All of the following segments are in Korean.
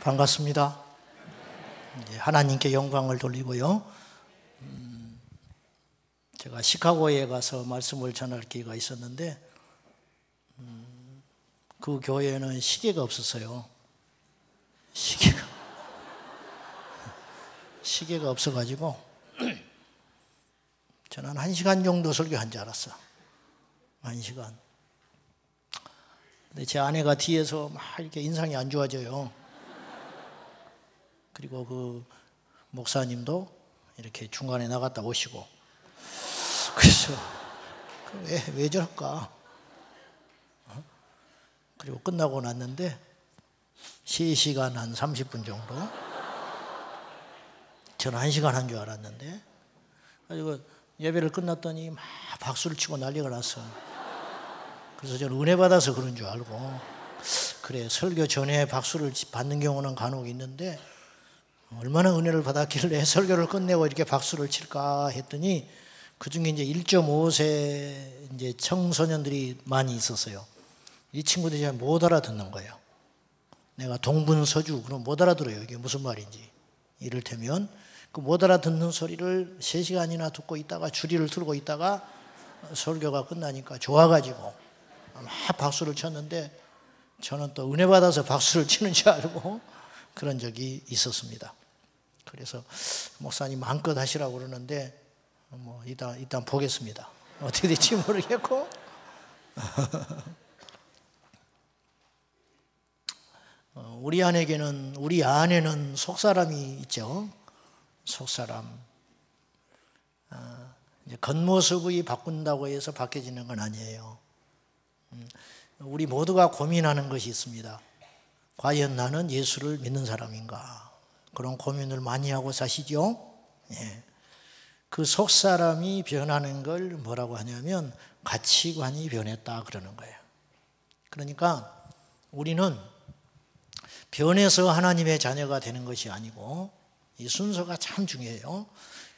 반갑습니다. 하나님께 영광을 돌리고요. 제가 시카고에 가서 말씀을 전할 기회가 있었는데 그 교회에는 시계가 없었어요. 시계가 없어가지고 저는 1시간 정도 설교한 줄 알았어. 1시간. 근데 제 아내가 뒤에서 막 이렇게 인상이 안 좋아져요. 그리고 그 목사님도 이렇게 중간에 나갔다 오시고. 그래서 왜 저럴까? 그리고 끝나고 났는데 3시간 한 30분 정도. 저는 1시간 한 줄 알았는데. 그리고 예배를 끝났더니 막 박수를 치고 난리가 났어. 그래서 저는 은혜 받아서 그런 줄 알고, 그래 설교 전에 박수를 받는 경우는 간혹 있는데 얼마나 은혜를 받았길래 설교를 끝내고 이렇게 박수를 칠까 했더니 그 중에 이제 1.5세 이제 청소년들이 많이 있었어요. 이 친구들이 잘 못 알아듣는 거예요. 내가 동분서주 그럼 못 알아들어요. 이게 무슨 말인지. 이를테면 그 못 알아듣는 소리를 3시간이나 듣고 있다가 주리를 틀고 있다가 설교가 끝나니까 좋아가지고 막 박수를 쳤는데 저는 또 은혜 받아서 박수를 치는 줄 알고 그런 적이 있었습니다. 그래서 목사님 마음껏 하시라고 그러는데 뭐 일단 보겠습니다. 어떻게 될지 모르겠고. 우리 안에는 속사람이 있죠. 속사람. 이제 겉모습이 바꾼다고 해서 바뀌어지는 건 아니에요. 우리 모두가 고민하는 것이 있습니다. 과연 나는 예수를 믿는 사람인가? 그런 고민을 많이 하고 사시죠? 예. 그 속사람이 변하는 걸 뭐라고 하냐면 가치관이 변했다 그러는 거예요. 그러니까 우리는 변해서 하나님의 자녀가 되는 것이 아니고, 이 순서가 참 중요해요.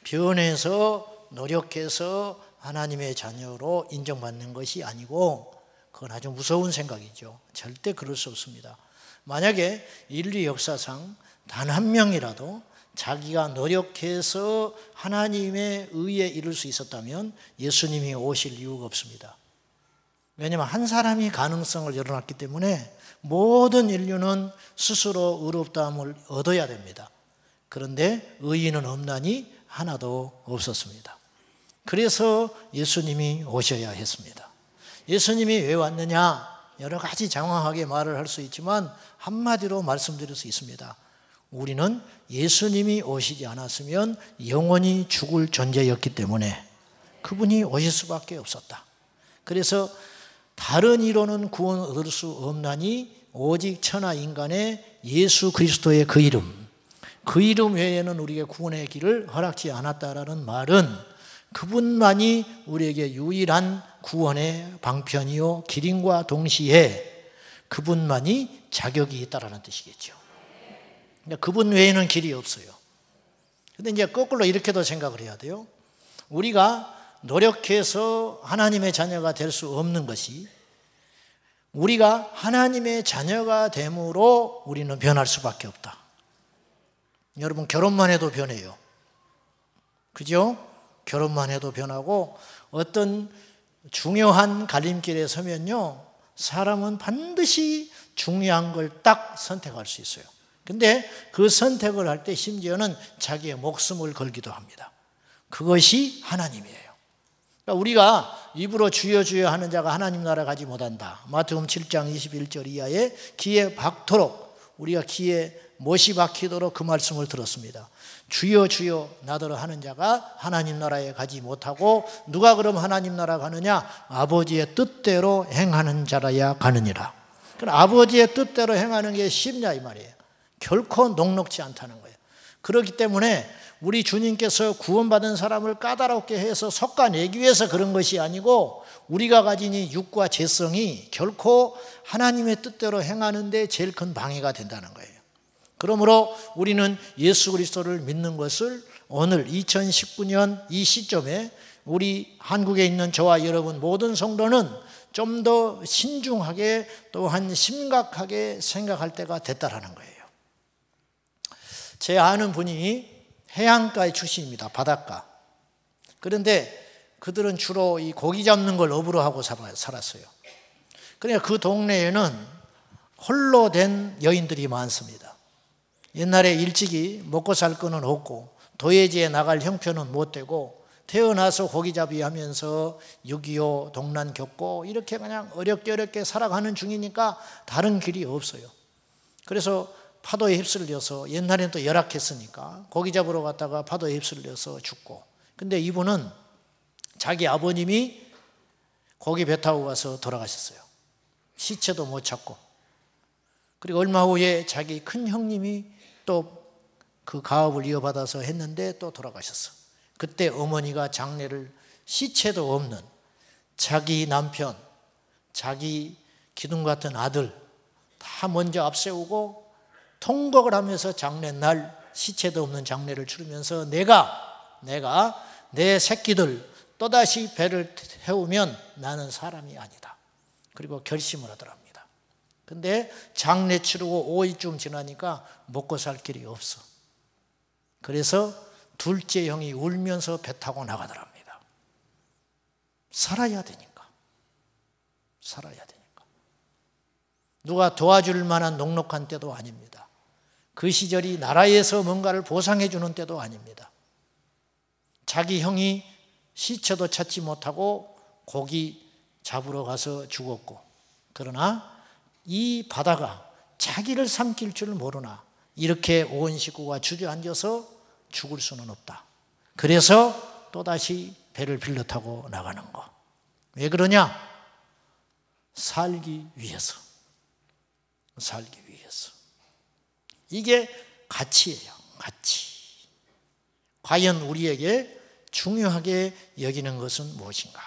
변해서 노력해서 하나님의 자녀로 인정받는 것이 아니고, 그건 아주 무서운 생각이죠. 절대 그럴 수 없습니다. 만약에 인류 역사상 단 한 명이라도 자기가 노력해서 하나님의 의에 이룰 수 있었다면 예수님이 오실 이유가 없습니다. 왜냐하면 한 사람이 가능성을 열어놨기 때문에 모든 인류는 스스로 의롭다함을 얻어야 됩니다. 그런데 의인은 없나니 하나도 없었습니다. 그래서 예수님이 오셔야 했습니다. 예수님이 왜 왔느냐? 여러 가지 장황하게 말을 할 수 있지만 한마디로 말씀드릴 수 있습니다. 우리는 예수님이 오시지 않았으면 영원히 죽을 존재였기 때문에 그분이 오실 수밖에 없었다. 그래서 다른 이로는 구원 얻을 수 없나니 오직 천하 인간의 예수 그리스도의 그 이름 외에는 우리에게 구원의 길을 허락지 않았다라는 말은 그분만이 우리에게 유일한 구원의 방편이요 길임과 동시에 그분만이 자격이 있다라는 뜻이겠죠. 그러니까 그분 외에는 길이 없어요. 그런데 이제 거꾸로 이렇게도 생각을 해야 돼요. 우리가 노력해서 하나님의 자녀가 될 수 없는 것이, 우리가 하나님의 자녀가 됨으로 우리는 변할 수밖에 없다. 여러분 결혼만 해도 변해요. 그죠? 결혼만 해도 변하고, 어떤 중요한 갈림길에 서면요 사람은 반드시 중요한 걸 딱 선택할 수 있어요. 근데 그 선택을 할 때 심지어는 자기의 목숨을 걸기도 합니다. 그것이 하나님이에요. 그러니까 우리가 입으로 주여 주여 하는 자가 하나님 나라 가지 못한다. 마태복음 7장 21절 이하에 귀에 박도록, 우리가 귀에 못이 박히도록 그 말씀을 들었습니다. 주여 주여 나더러 하는 자가 하나님 나라에 가지 못하고, 누가 그럼 하나님 나라 가느냐? 아버지의 뜻대로 행하는 자라야 가느니라. 그럼 아버지의 뜻대로 행하는 게 쉽냐 이 말이에요. 결코 녹록지 않다는 거예요. 그렇기 때문에 우리 주님께서 구원받은 사람을 까다롭게 해서 솎아내기 위해서 그런 것이 아니고, 우리가 가진 이 육과 죄성이 결코 하나님의 뜻대로 행하는 데 제일 큰 방해가 된다는 거예요. 그러므로 우리는 예수 그리스도를 믿는 것을 오늘 2019년 이 시점에 우리 한국에 있는 저와 여러분 모든 성도는 좀 더 신중하게 또한 심각하게 생각할 때가 됐다라는 거예요. 제 아는 분이 해안가의 출신입니다. 바닷가. 그런데 그들은 주로 이 고기 잡는 걸 업으로 하고 살았어요. 그러니까 그 동네에는 홀로 된 여인들이 많습니다. 옛날에 일찍이 먹고 살 거는 없고 도예지에 나갈 형편은 못 되고 태어나서 고기잡이 하면서 6.25 동란 겪고 이렇게 그냥 어렵게 살아가는 중이니까 다른 길이 없어요. 그래서 파도에 휩쓸려서, 옛날에는 또 열악했으니까 고기 잡으러 갔다가 파도에 휩쓸려서 죽고, 근데 이분은 자기 아버님이 고기 배 타고 가서 돌아가셨어요. 시체도 못 찾고. 그리고 얼마 후에 자기 큰 형님이 또 그 가업을 이어받아서 했는데 또 돌아가셨어. 그때 어머니가 장례를, 시체도 없는 자기 남편, 자기 기둥 같은 아들 다 먼저 앞세우고 통곡을 하면서 장례날 시체도 없는 장례를 치르면서 내가 내 새끼들 또다시 배를 태우면 나는 사람이 아니다. 그리고 결심을 하더랍니다. 근데 장례 치르고 5일쯤 지나니까 먹고 살 길이 없어. 그래서 둘째 형이 울면서 배 타고 나가더랍니다. 살아야 되니까. 누가 도와줄 만한 넉넉한 때도 아닙니다. 그 시절이 나라에서 뭔가를 보상해 주는 때도 아닙니다. 자기 형이 시체도 찾지 못하고 고기 잡으러 가서 죽었고, 그러나 이 바다가 자기를 삼킬 줄 모르나 이렇게 온 식구가 주저앉아서 죽을 수는 없다. 그래서 또다시 배를 빌려 타고 나가는 거. 왜 그러냐? 살기 위해서. 이게 가치예요. 가치. 과연 우리에게 중요하게 여기는 것은 무엇인가?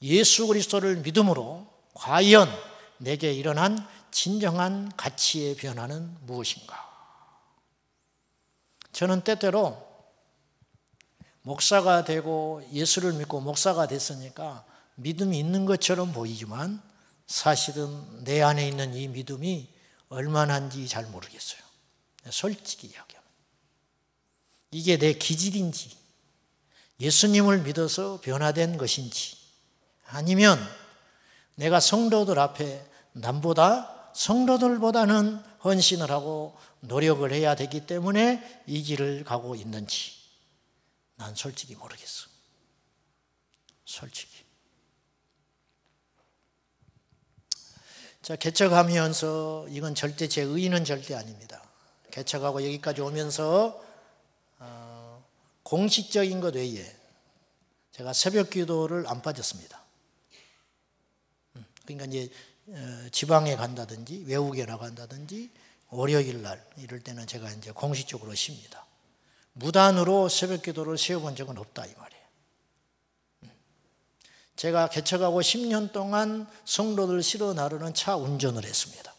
예수 그리스도를 믿음으로 과연 내게 일어난 진정한 가치의 변화는 무엇인가? 저는 때때로 목사가 되고 예수를 믿고 목사가 됐으니까 믿음이 있는 것처럼 보이지만 사실은 내 안에 있는 이 믿음이 얼마나인지 잘 모르겠어요. 솔직히 이야기하면. 이게 내 기질인지, 예수님을 믿어서 변화된 것인지, 아니면 내가 성도들 앞에 남보다 성도들보다는 헌신을 하고 노력을 해야 되기 때문에 이 길을 가고 있는지 난 솔직히 모르겠어. 솔직히. 자, 개척하면서 이건 절대 제 의의는 절대 아닙니다. 개척하고 여기까지 오면서 공식적인 것 외에 제가 새벽 기도를 안 빠졌습니다. 그러니까 이제 지방에 간다든지 외국에 나간다든지 월요일 날 이럴 때는 제가 이제 공식적으로 쉽니다. 무단으로 새벽 기도를 세워본 적은 없다 이 말이에요. 제가 개척하고 10년 동안 성도들 실어 나르는 차 운전을 했습니다.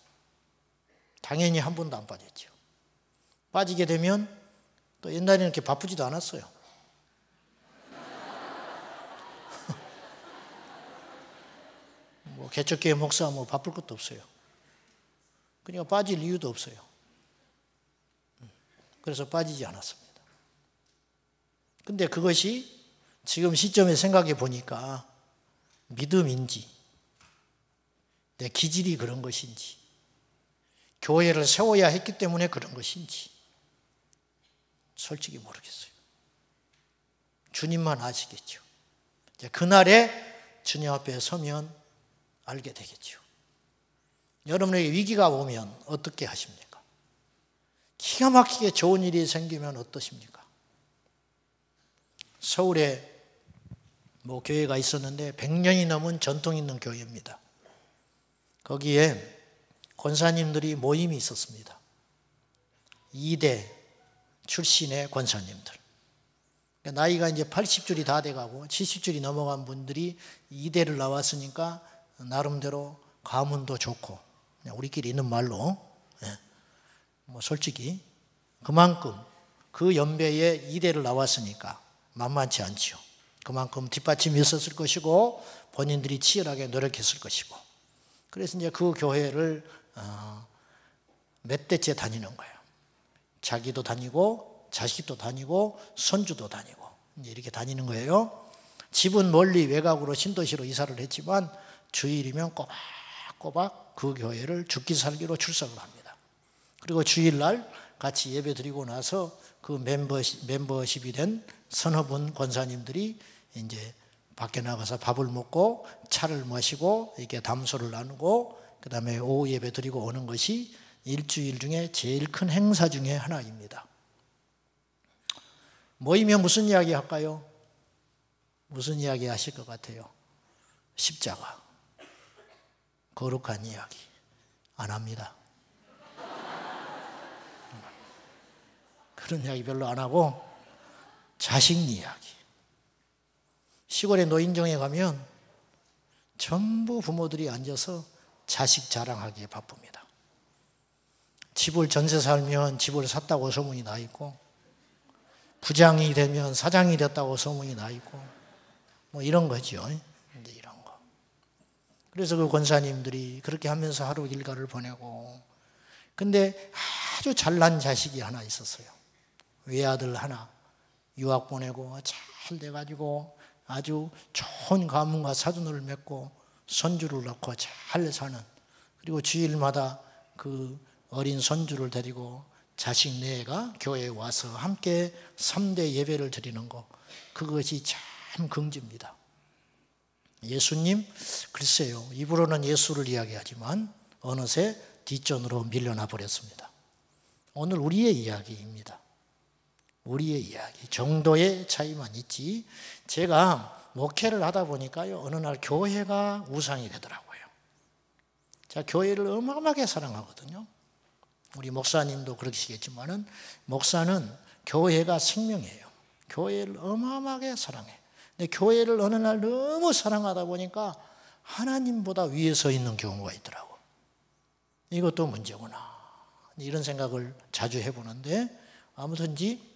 당연히 한 번도 안 빠졌죠. 빠지게 되면 또 옛날에는 이렇게 바쁘지도 않았어요. 뭐 개척교회 목사 뭐 바쁠 것도 없어요. 그러니까 빠질 이유도 없어요. 그래서 빠지지 않았습니다. 근데 그것이 지금 시점에 생각해 보니까 믿음인지, 내 기질이 그런 것인지, 교회를 세워야 했기 때문에 그런 것인지 솔직히 모르겠어요. 주님만 아시겠죠. 이제 그날에 주님 앞에 서면 알게 되겠죠. 여러분에게 위기가 오면 어떻게 하십니까? 기가 막히게 좋은 일이 생기면 어떠십니까? 서울에 뭐 교회가 있었는데 100년이 넘은 전통 있는 교회입니다. 거기에 권사님들이 모임이 있었습니다. 2대 출신의 권사님들. 나이가 이제 80줄이 다 돼가고 70줄이 넘어간 분들이 2대를 나왔으니까 나름대로 가문도 좋고, 그냥 우리끼리 있는 말로, 뭐 솔직히 그만큼 그 연배에 2대를 나왔으니까 만만치 않죠. 그만큼 뒷받침이 있었을 것이고 본인들이 치열하게 노력했을 것이고, 그래서 이제 그 교회를 몇 대째 다니는 거예요. 자기도 다니고 자식도 다니고 손주도 다니고 이제 이렇게 다니는 거예요. 집은 멀리 외곽으로 신도시로 이사를 했지만 주일이면 꼬박꼬박 그 교회를 죽기 살기로 출석을 합니다. 그리고 주일날 같이 예배 드리고 나서 그 멤버십이 된 서너 분 권사님들이 이제 밖에 나가서 밥을 먹고 차를 마시고 이렇게 담소를 나누고 그 다음에 오후 예배 드리고 오는 것이 일주일 중에 제일 큰 행사 중에 하나입니다. 모이면 무슨 이야기 할까요? 무슨 이야기 하실 것 같아요? 십자가, 거룩한 이야기 안 합니다. 그런 이야기 별로 안 하고 자식 이야기. 시골의 노인정에 가면 전부 부모들이 앉아서 자식 자랑하기에 바쁩니다. 집을 전세 살면 집을 샀다고 소문이 나 있고, 부장이 되면 사장이 됐다고 소문이 나 있고, 뭐 이런 거죠. 이제 이런 거. 그래서 그 권사님들이 그렇게 하면서 하루 일과를 보내고, 근데 아주 잘난 자식이 하나 있었어요. 외아들 하나 유학 보내고 잘 돼가지고 아주 좋은 가문과 사돈을 맺고 손주를 낳고 잘 사는, 그리고 주일마다 그 어린 손주를 데리고 자식 네가 교회에 와서 함께 3대 예배를 드리는 거, 그것이 참 긍지입니다. 예수님, 글쎄요, 입으로는 예수를 이야기하지만 어느새 뒷전으로 밀려나 버렸습니다. 오늘 우리의 이야기입니다. 우리의 이야기, 정도의 차이만 있지. 제가 목회를 하다 보니까요, 어느 날 교회가 우상이 되더라고요. 제가 교회를 어마어마하게 사랑하거든요. 우리 목사님도 그러시겠지만은, 목사는 교회가 생명이에요. 교회를 어마어마하게 사랑해. 근데 교회를 어느 날 너무 사랑하다 보니까 하나님보다 위에 서 있는 경우가 있더라고. 이것도 문제구나, 이런 생각을 자주 해보는데, 아무튼지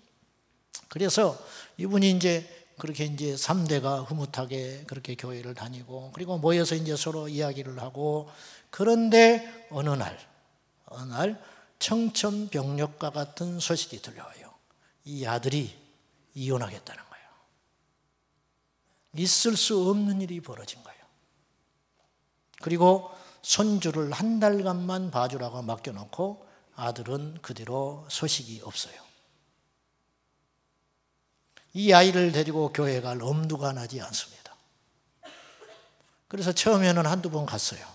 그래서 이분이 이제 그렇게 이제 3대가 흐뭇하게 그렇게 교회를 다니고, 그리고 모여서 이제 서로 이야기를 하고, 그런데 어느 날 청천벽력과 같은 소식이 들려와요. 이 아들이 이혼하겠다는 거예요. 있을 수 없는 일이 벌어진 거예요. 그리고 손주를 한 달간만 봐주라고 맡겨놓고 아들은 그 뒤로 소식이 없어요. 이 아이를 데리고 교회 갈 엄두가 나지 않습니다. 그래서 처음에는 한두 번 갔어요.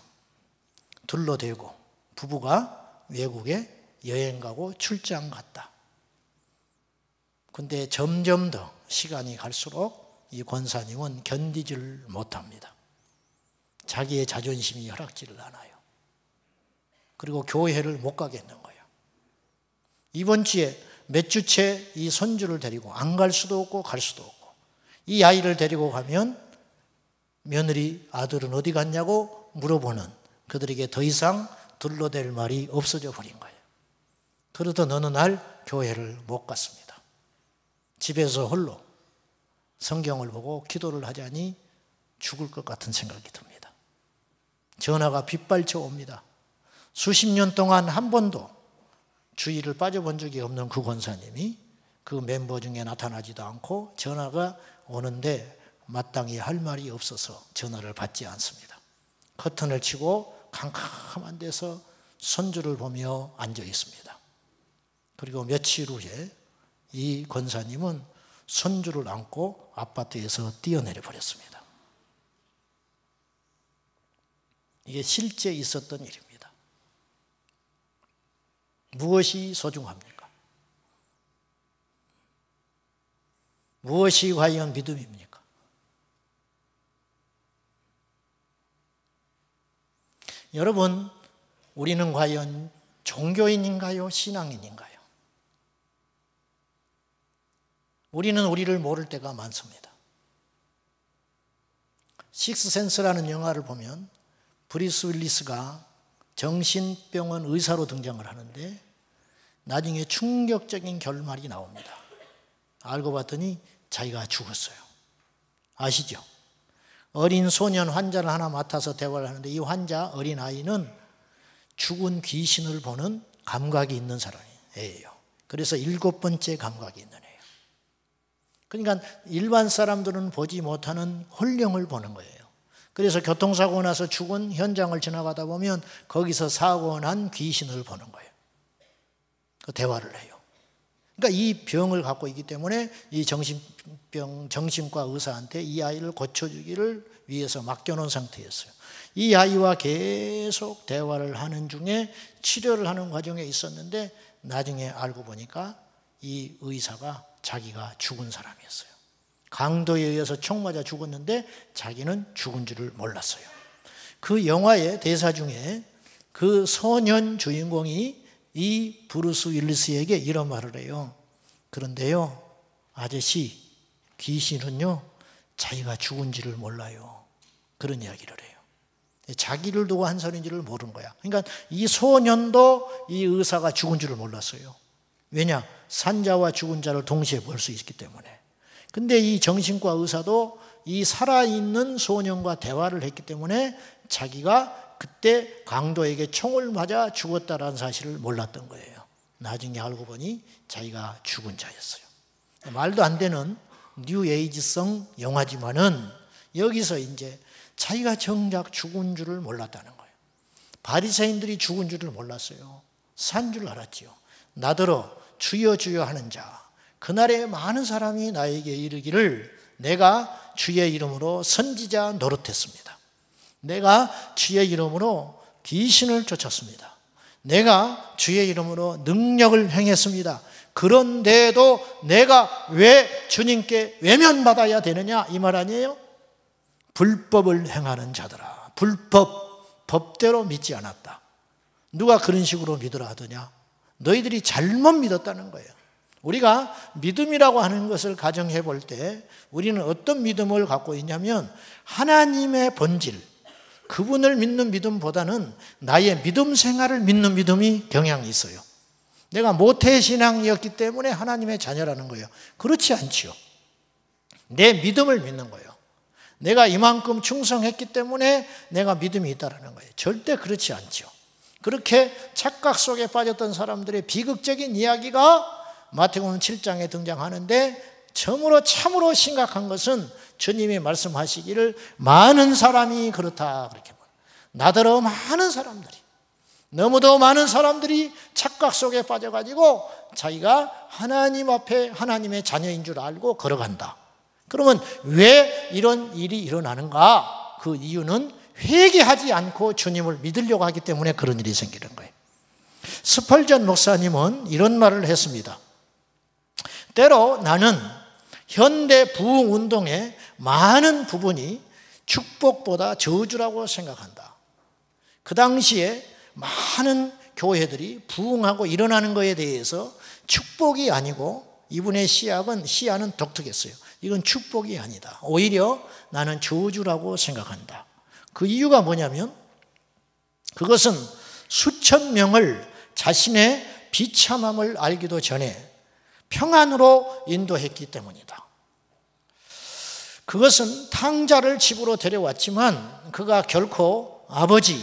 둘러대고 부부가 외국에 여행 가고 출장 갔다. 근데 점점 더 시간이 갈수록 이 권사님은 견디지를 못합니다. 자기의 자존심이 허락지를 않아요. 그리고 교회를 못 가겠는 거예요. 이번 주에 몇 주째 이 손주를 데리고 안 갈 수도 없고 갈 수도 없고, 이 아이를 데리고 가면 며느리 아들은 어디 갔냐고 물어보는 그들에게 더 이상 둘러댈 말이 없어져 버린 거예요. 그러던 어느 날 교회를 못 갔습니다. 집에서 홀로 성경을 보고 기도를 하자니 죽을 것 같은 생각이 듭니다. 전화가 빗발쳐 옵니다. 수십 년 동안 한 번도 주의를 빠져본 적이 없는 그 권사님이 그 멤버 중에 나타나지도 않고 전화가 오는데 마땅히 할 말이 없어서 전화를 받지 않습니다. 커튼을 치고 캄캄한 데서 손주를 보며 앉아 있습니다. 그리고 며칠 후에 이 권사님은 손주를 안고 아파트에서 뛰어내려 버렸습니다. 이게 실제 있었던 일입니다. 무엇이 소중합니까? 무엇이 과연 믿음입니까? 여러분, 우리는 과연 종교인인가요? 신앙인인가요? 우리는 우리를 모를 때가 많습니다. 식스센스라는 영화를 보면 브리스 윌리스가 정신병원 의사로 등장을 하는데 나중에 충격적인 결말이 나옵니다. 알고 봤더니 자기가 죽었어요. 아시죠? 어린 소년 환자를 하나 맡아서 대화를 하는데 이 환자 어린아이는 죽은 귀신을 보는 감각이 있는 사람이에요. 그래서 7번째 감각이 있는 애예요. 그러니까 일반 사람들은 보지 못하는 혼령을 보는 거예요. 그래서 교통사고 나서 죽은 현장을 지나가다 보면 거기서 사고 난 귀신을 보는 거예요. 그 대화를 해요. 그러니까 이 병을 갖고 있기 때문에 이 정신과 의사한테 이 아이를 고쳐주기를 위해서 맡겨놓은 상태였어요. 이 아이와 계속 대화를 하는 중에 치료를 하는 과정에 있었는데 나중에 알고 보니까 이 의사가 자기가 죽은 사람이었어요. 강도에 의해서 총 맞아 죽었는데 자기는 죽은 줄을 몰랐어요. 그 영화의 대사 중에 그 소년 주인공이 이 브루스 윌리스에게 이런 말을 해요. 그런데요, 아저씨, 귀신은요 자기가 죽은지를 몰라요. 그런 이야기를 해요. 자기를 두고 한 소리인지를 모르는 거야. 그러니까 이 소년도 이 의사가 죽은 줄을 몰랐어요. 왜냐? 산자와 죽은 자를 동시에 볼 수 있기 때문에. 근데 이 정신과 의사도 이 살아있는 소년과 대화를 했기 때문에 자기가 그때 강도에게 총을 맞아 죽었다라는 사실을 몰랐던 거예요. 나중에 알고 보니 자기가 죽은 자였어요. 말도 안 되는 뉴에이지성 영화지만은 여기서 이제 자기가 정작 죽은 줄을 몰랐다는 거예요. 바리새인들이 죽은 줄을 몰랐어요. 산 줄 알았지요. 나더러 주여 주여 하는 자, 그날에 많은 사람이 나에게 이르기를 내가 주의 이름으로 선지자 노릇했습니다. 내가 주의 이름으로 귀신을 쫓았습니다. 내가 주의 이름으로 능력을 행했습니다. 그런데도 내가 왜 주님께 외면받아야 되느냐 이 말 아니에요? 불법을 행하는 자들아, 법대로 믿지 않았다. 누가 그런 식으로 믿으라 하더냐? 너희들이 잘못 믿었다는 거예요. 우리가 믿음이라고 하는 것을 가정해 볼 때 우리는 어떤 믿음을 갖고 있냐면 하나님의 본질, 그분을 믿는 믿음보다는 나의 믿음 생활을 믿는 믿음이 경향이 있어요. 내가 모태신앙이었기 때문에 하나님의 자녀라는 거예요. 그렇지 않지요. 내 믿음을 믿는 거예요. 내가 이만큼 충성했기 때문에 내가 믿음이 있다는 거예요. 절대 그렇지 않죠. 그렇게 착각 속에 빠졌던 사람들의 비극적인 이야기가 마태복음 7장에 등장하는데 참으로 심각한 것은 주님이 말씀하시기를 많은 사람이 그렇다 그렇게 말해요. 나더러 많은 사람들이, 너무도 많은 사람들이 착각 속에 빠져가지고 자기가 하나님 앞에 하나님의 자녀인 줄 알고 걸어간다. 그러면 왜 이런 일이 일어나는가? 그 이유는 회개하지 않고 주님을 믿으려고 하기 때문에 그런 일이 생기는 거예요. 스펄전 목사님은 이런 말을 했습니다. 때로 나는 현대 부흥운동의 많은 부분이 축복보다 저주라고 생각한다. 그 당시에 많은 교회들이 부흥하고 일어나는 것에 대해서 축복이 아니고 이분의 시야는 독특했어요. 이건 축복이 아니다. 오히려 나는 저주라고 생각한다. 그 이유가 뭐냐면 그것은 수천 명을 자신의 비참함을 알기도 전에 평안으로 인도했기 때문이다. 그것은 탕자를 집으로 데려왔지만 그가 결코 아버지,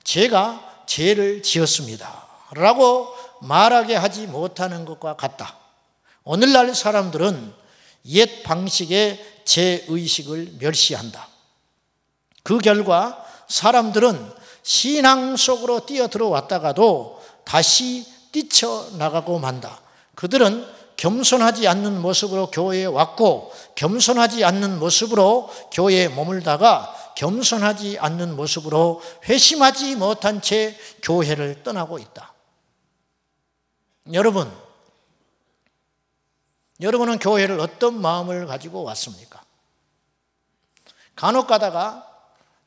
제가 죄를 지었습니다 라고 말하게 하지 못하는 것과 같다. 오늘날 사람들은 옛 방식의 죄의식을 멸시한다. 그 결과 사람들은 신앙 속으로 뛰어들어왔다가도 다시 뛰쳐나가고 만다. 그들은 겸손하지 않는 모습으로 교회에 왔고 겸손하지 않는 모습으로 교회에 머물다가 겸손하지 않는 모습으로 회심하지 못한 채 교회를 떠나고 있다. 여러분은 교회를 어떤 마음을 가지고 왔습니까? 간혹 가다가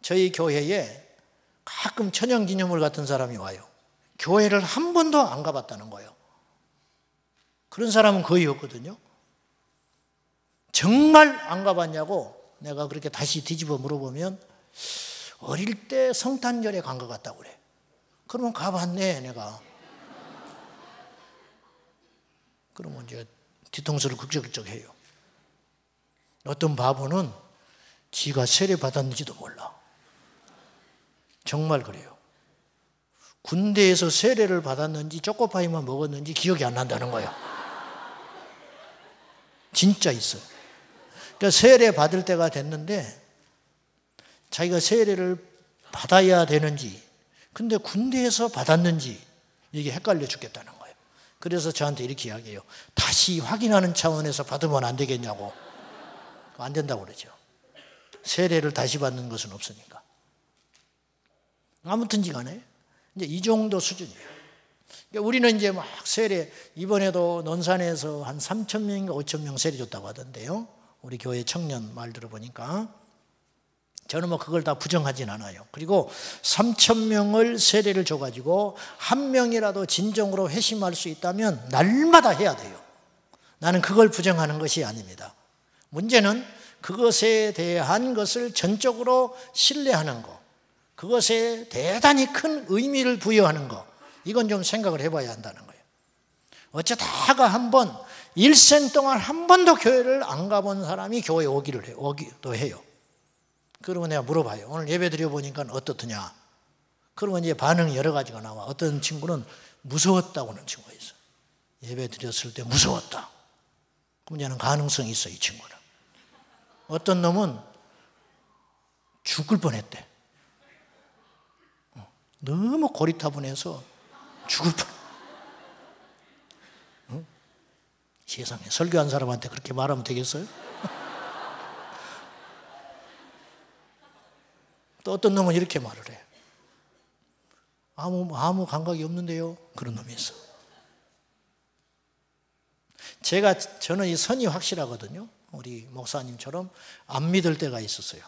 저희 교회에 가끔 천연기념물 같은 사람이 와요. 교회를 한 번도 안 가봤다는 거예요. 그런 사람은 거의 없거든요. 정말 안 가봤냐고 내가 그렇게 다시 뒤집어 물어보면 어릴 때 성탄절에 간 것 같다고 그래. 그러면 가봤네 내가. 그러면 이제 뒤통수를 극적극적 해요. 어떤 바보는 지가 세례 받았는지도 몰라. 정말 그래요. 군대에서 세례를 받았는지 초코파이만 먹었는지 기억이 안 난다는 거예요. 진짜 있어요. 그러니까 세례 받을 때가 됐는데 자기가 세례를 받아야 되는지, 근데 군대에서 받았는지 이게 헷갈려 죽겠다는 거예요. 그래서 저한테 이렇게 이야기해요. 다시 확인하는 차원에서 받으면 안 되겠냐고. 안 된다고 그러죠. 세례를 다시 받는 것은 없으니까. 아무튼지 간에 이제 이 정도 수준이에요. 그러니까 우리는 이제 막 세례, 이번에도 논산에서 한 3,000명인가 5,000명 세례 줬다고 하던데요. 우리 교회 청년 말 들어보니까. 저는 뭐 그걸 다 부정하진 않아요. 그리고 3,000명을 세례를 줘가지고 한 명이라도 진정으로 회심할 수 있다면 날마다 해야 돼요. 나는 그걸 부정하는 것이 아닙니다. 문제는 그것에 대한 것을 전적으로 신뢰하는 것, 그것에 대단히 큰 의미를 부여하는 것, 이건 좀 생각을 해봐야 한다는 거예요. 어쩌다가 한 번, 일생 동안 한 번도 교회를 안 가본 사람이 교회에 오기도 해요. 그러면 내가 물어봐요. 오늘 예배 드려보니까 어떻더냐? 그러면 이제 반응이 여러 가지가 나와. 어떤 친구는 무서웠다고 하는 친구가 있어요. 예배 드렸을 때 무서웠다. 그럼 얘는 가능성이 있어, 이 친구는. 어떤 놈은 죽을 뻔했대. 너무 고리타분해서 죽을 뻔. 세상에, 설교한 사람한테 그렇게 말하면 되겠어요? 또 어떤 놈은 이렇게 말을 해. 아무 감각이 없는데요. 그런 놈이 있어. 저는 이 선이 확실하거든요. 우리 목사님처럼 안 믿을 때가 있었어요.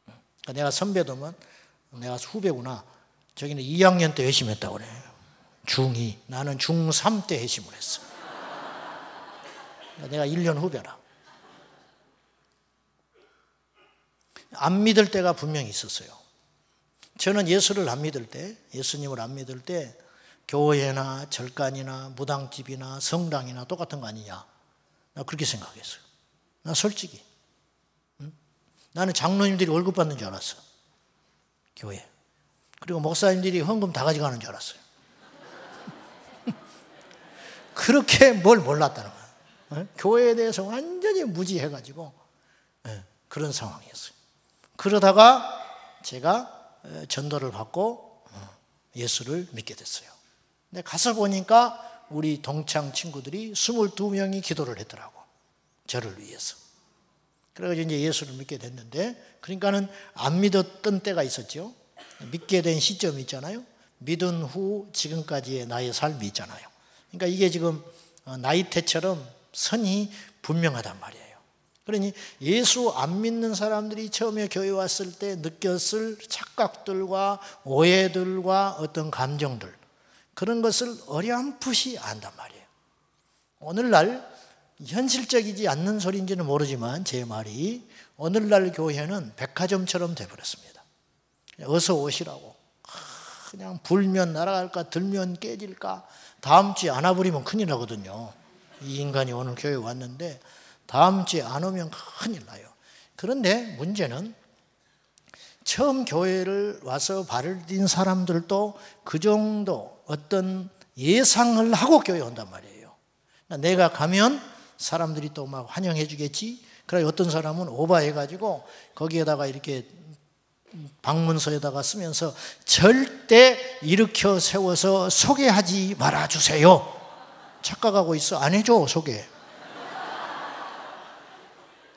그러니까 내가 선배도면 내가 후배구나. 저기는 2학년 때 회심했다고 그래. 중2. 나는 중3 때 회심을 했어. 그러니까 내가 1년 후배라. 안 믿을 때가 분명히 있었어요. 저는 예수를 안 믿을 때, 예수님을 안 믿을 때 교회나 절간이나 무당집이나 성당이나 똑같은 거 아니냐. 나 그렇게 생각했어요. 나 솔직히. 나는 장로님들이 월급 받는 줄 알았어. 교회. 그리고 목사님들이 헌금 다 가져가는 줄 알았어요. 그렇게 뭘 몰랐다는 거예요. 교회에 대해서 완전히 무지해가지고 그런 상황이었어요. 그러다가 제가 전도를 받고 예수를 믿게 됐어요. 근데 가서 보니까 우리 동창 친구들이 22명이 기도를 했더라고. 저를 위해서. 그래가지고 이제 예수를 믿게 됐는데, 그러니까는 안 믿었던 때가 있었죠. 믿게 된 시점이 있잖아요. 믿은 후 지금까지의 나의 삶이 있잖아요. 그러니까 이게 지금 나이테처럼 선이 분명하단 말이에요. 그러니 예수 안 믿는 사람들이 처음에 교회 왔을 때 느꼈을 착각들과 오해들과 어떤 감정들, 그런 것을 어렴풋이 안단 말이에요. 오늘날 현실적이지 않는 소리인지는 모르지만 제 말이, 오늘날 교회는 백화점처럼 돼버렸습니다. 어서 오시라고. 그냥 불면 날아갈까, 들면 깨질까, 다음 주에 안 와버리면 큰일 나거든요. 이 인간이 오늘 교회에 왔는데 다음 주에 안 오면 큰일 나요. 그런데 문제는 처음 교회를 와서 발을 띈 사람들도 그 정도 어떤 예상을 하고 교회에 온단 말이에요. 내가 가면 사람들이 또 막 환영해 주겠지. 그래 어떤 사람은 오바해가지고 거기에다가 이렇게 방문서에다가 쓰면서 절대 일으켜 세워서 소개하지 말아주세요. 착각하고 있어. 안 해줘, 소개.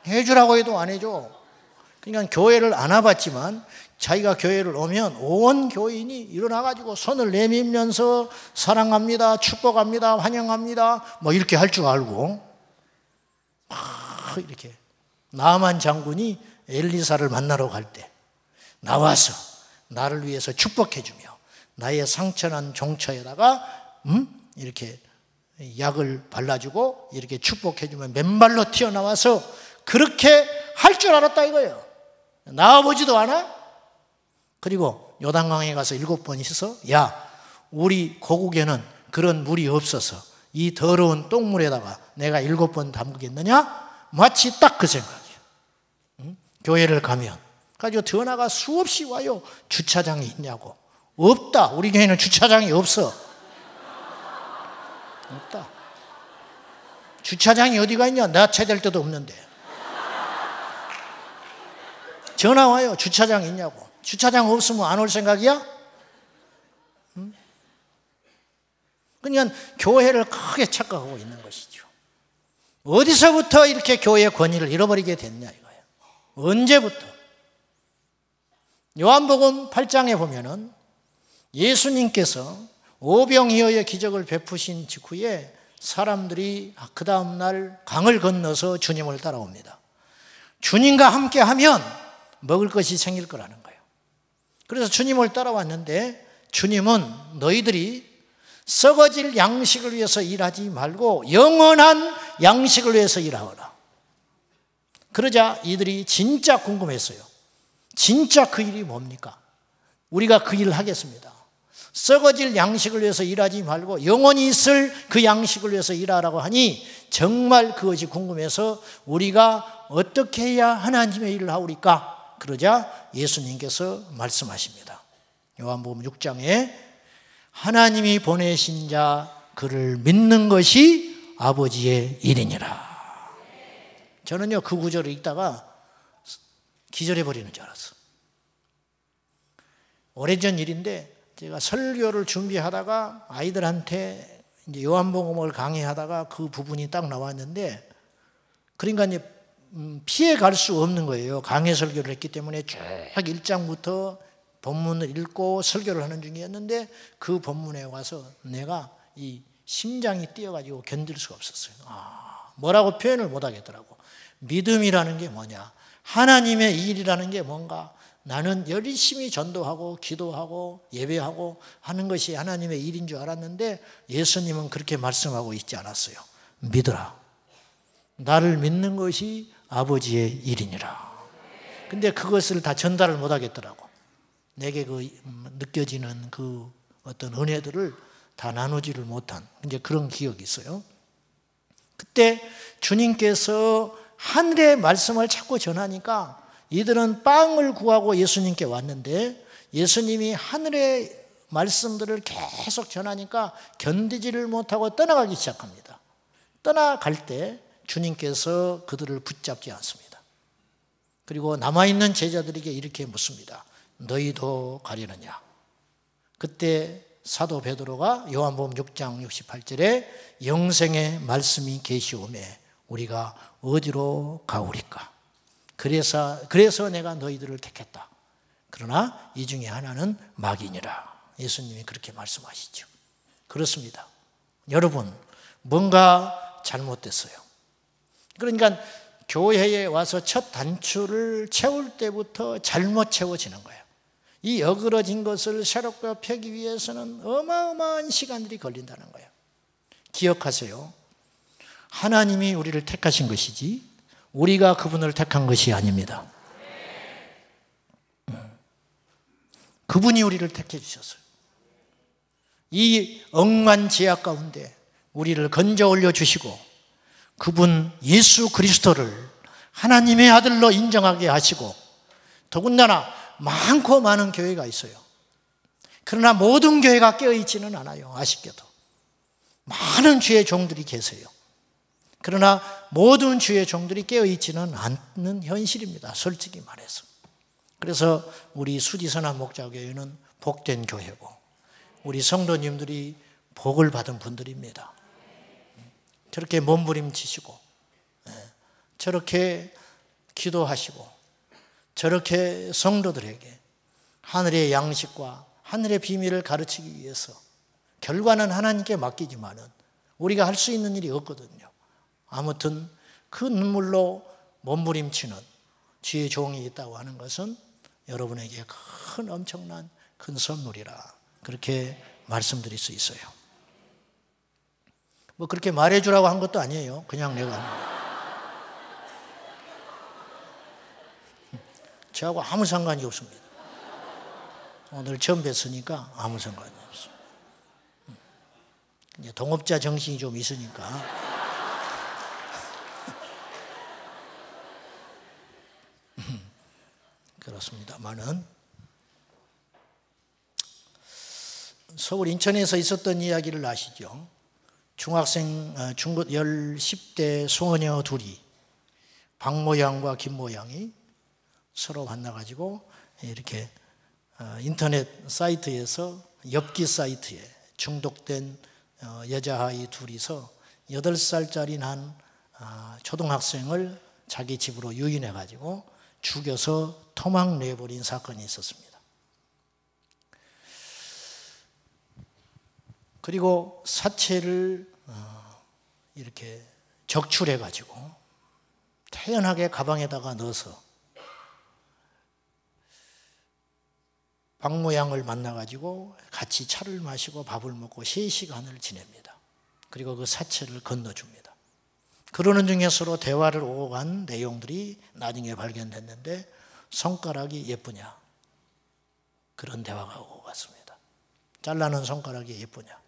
해주라고 해도 안 해줘. 그러니까 교회를 안 와봤지만 자기가 교회를 오면 온 교인이 일어나가지고 손을 내밀면서 사랑합니다, 축복합니다, 환영합니다 뭐 이렇게 할 줄 알고, 이렇게 나만 장군이 엘리사를 만나러 갈 때 나와서 나를 위해서 축복해주며 나의 상처난 종처에다가 이렇게 약을 발라주고 이렇게 축복해주면 맨발로 튀어나와서 그렇게 할 줄 알았다 이거예요. 나와보지도 않아? 그리고 요단강에 가서 7번 씻어. 야, 우리 고국에는 그런 물이 없어서 이 더러운 똥물에다가 내가 7번 담그겠느냐? 마치 딱 그 생각이에요. 교회를 가면 가지고 전화가 수없이 와요. 주차장이 있냐고. 없다. 우리 교회는 주차장이 없어. 없다. 주차장이 어디가 있냐? 나 차 댈 데도 없는데. 전화 와요. 주차장 있냐고. 주차장 없으면 안 올 생각이야? 그냥 교회를 크게 착각하고 있는 것이죠. 어디서부터 이렇게 교회의 권위를 잃어버리게 됐냐 이거예요. 언제부터? 요한복음 8장에 보면은 예수님께서 오병이어의 기적을 베푸신 직후에 사람들이 그 다음날 강을 건너서 주님을 따라옵니다. 주님과 함께 하면 먹을 것이 생길 거라는 거예요. 그래서 주님을 따라왔는데 주님은 너희들이 썩어질 양식을 위해서 일하지 말고 영원한 양식을 위해서 일하거라. 그러자 이들이 진짜 궁금했어요. 진짜 그 일이 뭡니까? 우리가 그 일을 하겠습니다. 썩어질 양식을 위해서 일하지 말고 영원히 있을 그 양식을 위해서 일하라고 하니 정말 그것이 궁금해서 우리가 어떻게 해야 하나님의 일을 하오리까? 그러자 예수님께서 말씀하십니다. 요한복음 6장에 하나님이 보내신 자 그를 믿는 것이 아버지의 일이니라. 저는요 그 구절을 읽다가 기절해 버리는 줄 알았어. 오래전 일인데 제가 설교를 준비하다가 아이들한테 이제 요한복음을 강의하다가 그 부분이 딱 나왔는데 그러니까 이제 피해 갈 수 없는 거예요. 강해 설교를 했기 때문에 쭉 1장부터 본문을 읽고 설교를 하는 중이었는데 그 본문에 와서 내가 이 심장이 뛰어가지고 견딜 수가 없었어요. 뭐라고 표현을 못 하겠더라고. 믿음이라는 게 뭐냐? 하나님의 일이라는 게 뭔가? 나는 열심히 전도하고 기도하고 예배하고 하는 것이 하나님의 일인 줄 알았는데 예수님은 그렇게 말씀하고 있지 않았어요. 믿으라. 나를 믿는 것이 아버지의 일이니라. 근데 그것을 다 전달을 못 하겠더라고. 내게 그 느껴지는 그 어떤 은혜들을 다 나누지를 못한 이제 그런 기억이 있어요. 그때 주님께서 하늘의 말씀을 자꾸 전하니까 이들은 빵을 구하고 예수님께 왔는데 예수님이 하늘의 말씀들을 계속 전하니까 견디지를 못하고 떠나가기 시작합니다. 떠나갈 때 주님께서 그들을 붙잡지 않습니다. 그리고 남아있는 제자들에게 이렇게 묻습니다. 너희도 가려느냐? 그때 사도 베드로가 요한복음 6장 68절에 영생의 말씀이 계시오매 우리가 어디로 가오리까? 그래서 내가 너희들을 택했다. 그러나 이 중에 하나는 마귀니라. 예수님이 그렇게 말씀하시죠. 그렇습니다. 여러분, 뭔가 잘못됐어요. 그러니까 교회에 와서 첫 단추를 채울 때부터 잘못 채워지는 거예요. 이 어그러진 것을 새롭게 펴기 위해서는 어마어마한 시간들이 걸린다는 거예요. 기억하세요. 하나님이 우리를 택하신 것이지 우리가 그분을 택한 것이 아닙니다. 그분이 우리를 택해 주셨어요. 이 억만 제약 가운데 우리를 건져 올려 주시고 그분 예수 그리스도를 하나님의 아들로 인정하게 하시고 더군다나 많고 많은 교회가 있어요. 그러나 모든 교회가 깨어있지는 않아요. 아쉽게도. 많은 주의 종들이 계세요. 그러나 모든 주의 종들이 깨어있지는 않는 현실입니다. 솔직히 말해서. 그래서 우리 수지선한 목자교회는 복된 교회고 우리 성도님들이 복을 받은 분들입니다. 저렇게 몸부림치시고 저렇게 기도하시고 저렇게 성도들에게 하늘의 양식과 하늘의 비밀을 가르치기 위해서 결과는 하나님께 맡기지만은 우리가 할 수 있는 일이 없거든요. 아무튼 그 눈물로 몸부림치는 주의 종이 있다고 하는 것은 여러분에게 큰 엄청난 큰 선물이라 그렇게 말씀드릴 수 있어요. 뭐 그렇게 말해주라고 한 것도 아니에요. 그냥 내가 저하고 아무 상관이 없습니다. 오늘 처음 뵀으니까 아무 상관이 없어요. 이제 동업자 정신이 좀 있으니까 그렇습니다만은 서울 인천에서 있었던 이야기를 아시죠? 중학생, 10대 소녀 둘이 박모양과 김모양이 서로 만나가지고 이렇게 인터넷 사이트에서 엽기 사이트에 중독된 여자아이 둘이서 8살짜리 난 초등학생을 자기 집으로 유인해가지고 죽여서 토막 내버린 사건이 있었습니다. 그리고 사체를 이렇게 적출해가지고 태연하게 가방에다가 넣어서 박모양을 만나가지고 같이 차를 마시고 밥을 먹고 3시간을 지냅니다. 그리고 그 사체를 건너줍니다. 그러는 중에 서로 대화를 오고 간 내용들이 나중에 발견됐는데 손가락이 예쁘냐? 그런 대화가 오고 갔습니다. 잘라놓은 손가락이 예쁘냐?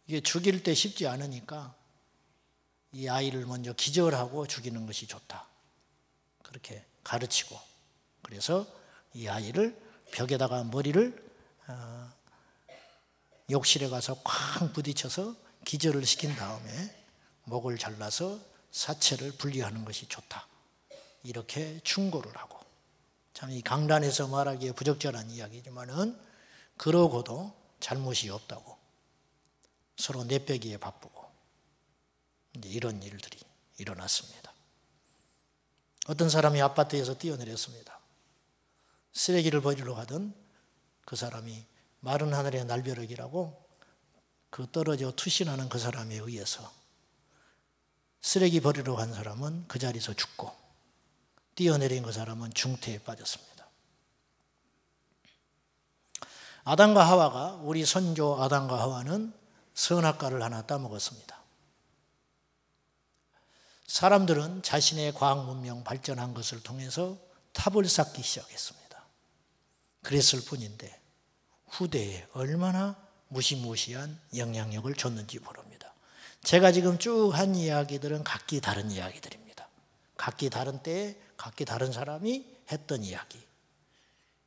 이게 죽일 때 쉽지 않으니까 이 아이를 먼저 기절하고 죽이는 것이 좋다. 그렇게 가르치고, 그래서 이 아이를 벽에다가 머리를 욕실에 가서 쾅 부딪혀서 기절을 시킨 다음에 목을 잘라서 사체를 분리하는 것이 좋다. 이렇게 충고를 하고, 참 이 강단에서 말하기에 부적절한 이야기지만은 그러고도 잘못이 없다고 서로 내빼기에 바쁘고 이제 이런 일들이 일어났습니다. 어떤 사람이 아파트에서 뛰어내렸습니다. 쓰레기를 버리러 가던 그 사람이 마른 하늘의 날벼락이라고 그 떨어져 투신하는 그 사람에 의해서 쓰레기 버리러 간 사람은 그 자리에서 죽고 뛰어내린 그 사람은 중태에 빠졌습니다. 아담과 하와가, 우리 선조 아담과 하와는 선악과를 하나 따먹었습니다. 사람들은 자신의 과학 문명 발전한 것을 통해서 탑을 쌓기 시작했습니다. 그랬을 뿐인데 후대에 얼마나 무시무시한 영향력을 줬는지 모릅니다. 제가 지금 쭉 한 이야기들은 각기 다른 이야기들입니다. 각기 다른 때에 각기 다른 사람이 했던 이야기.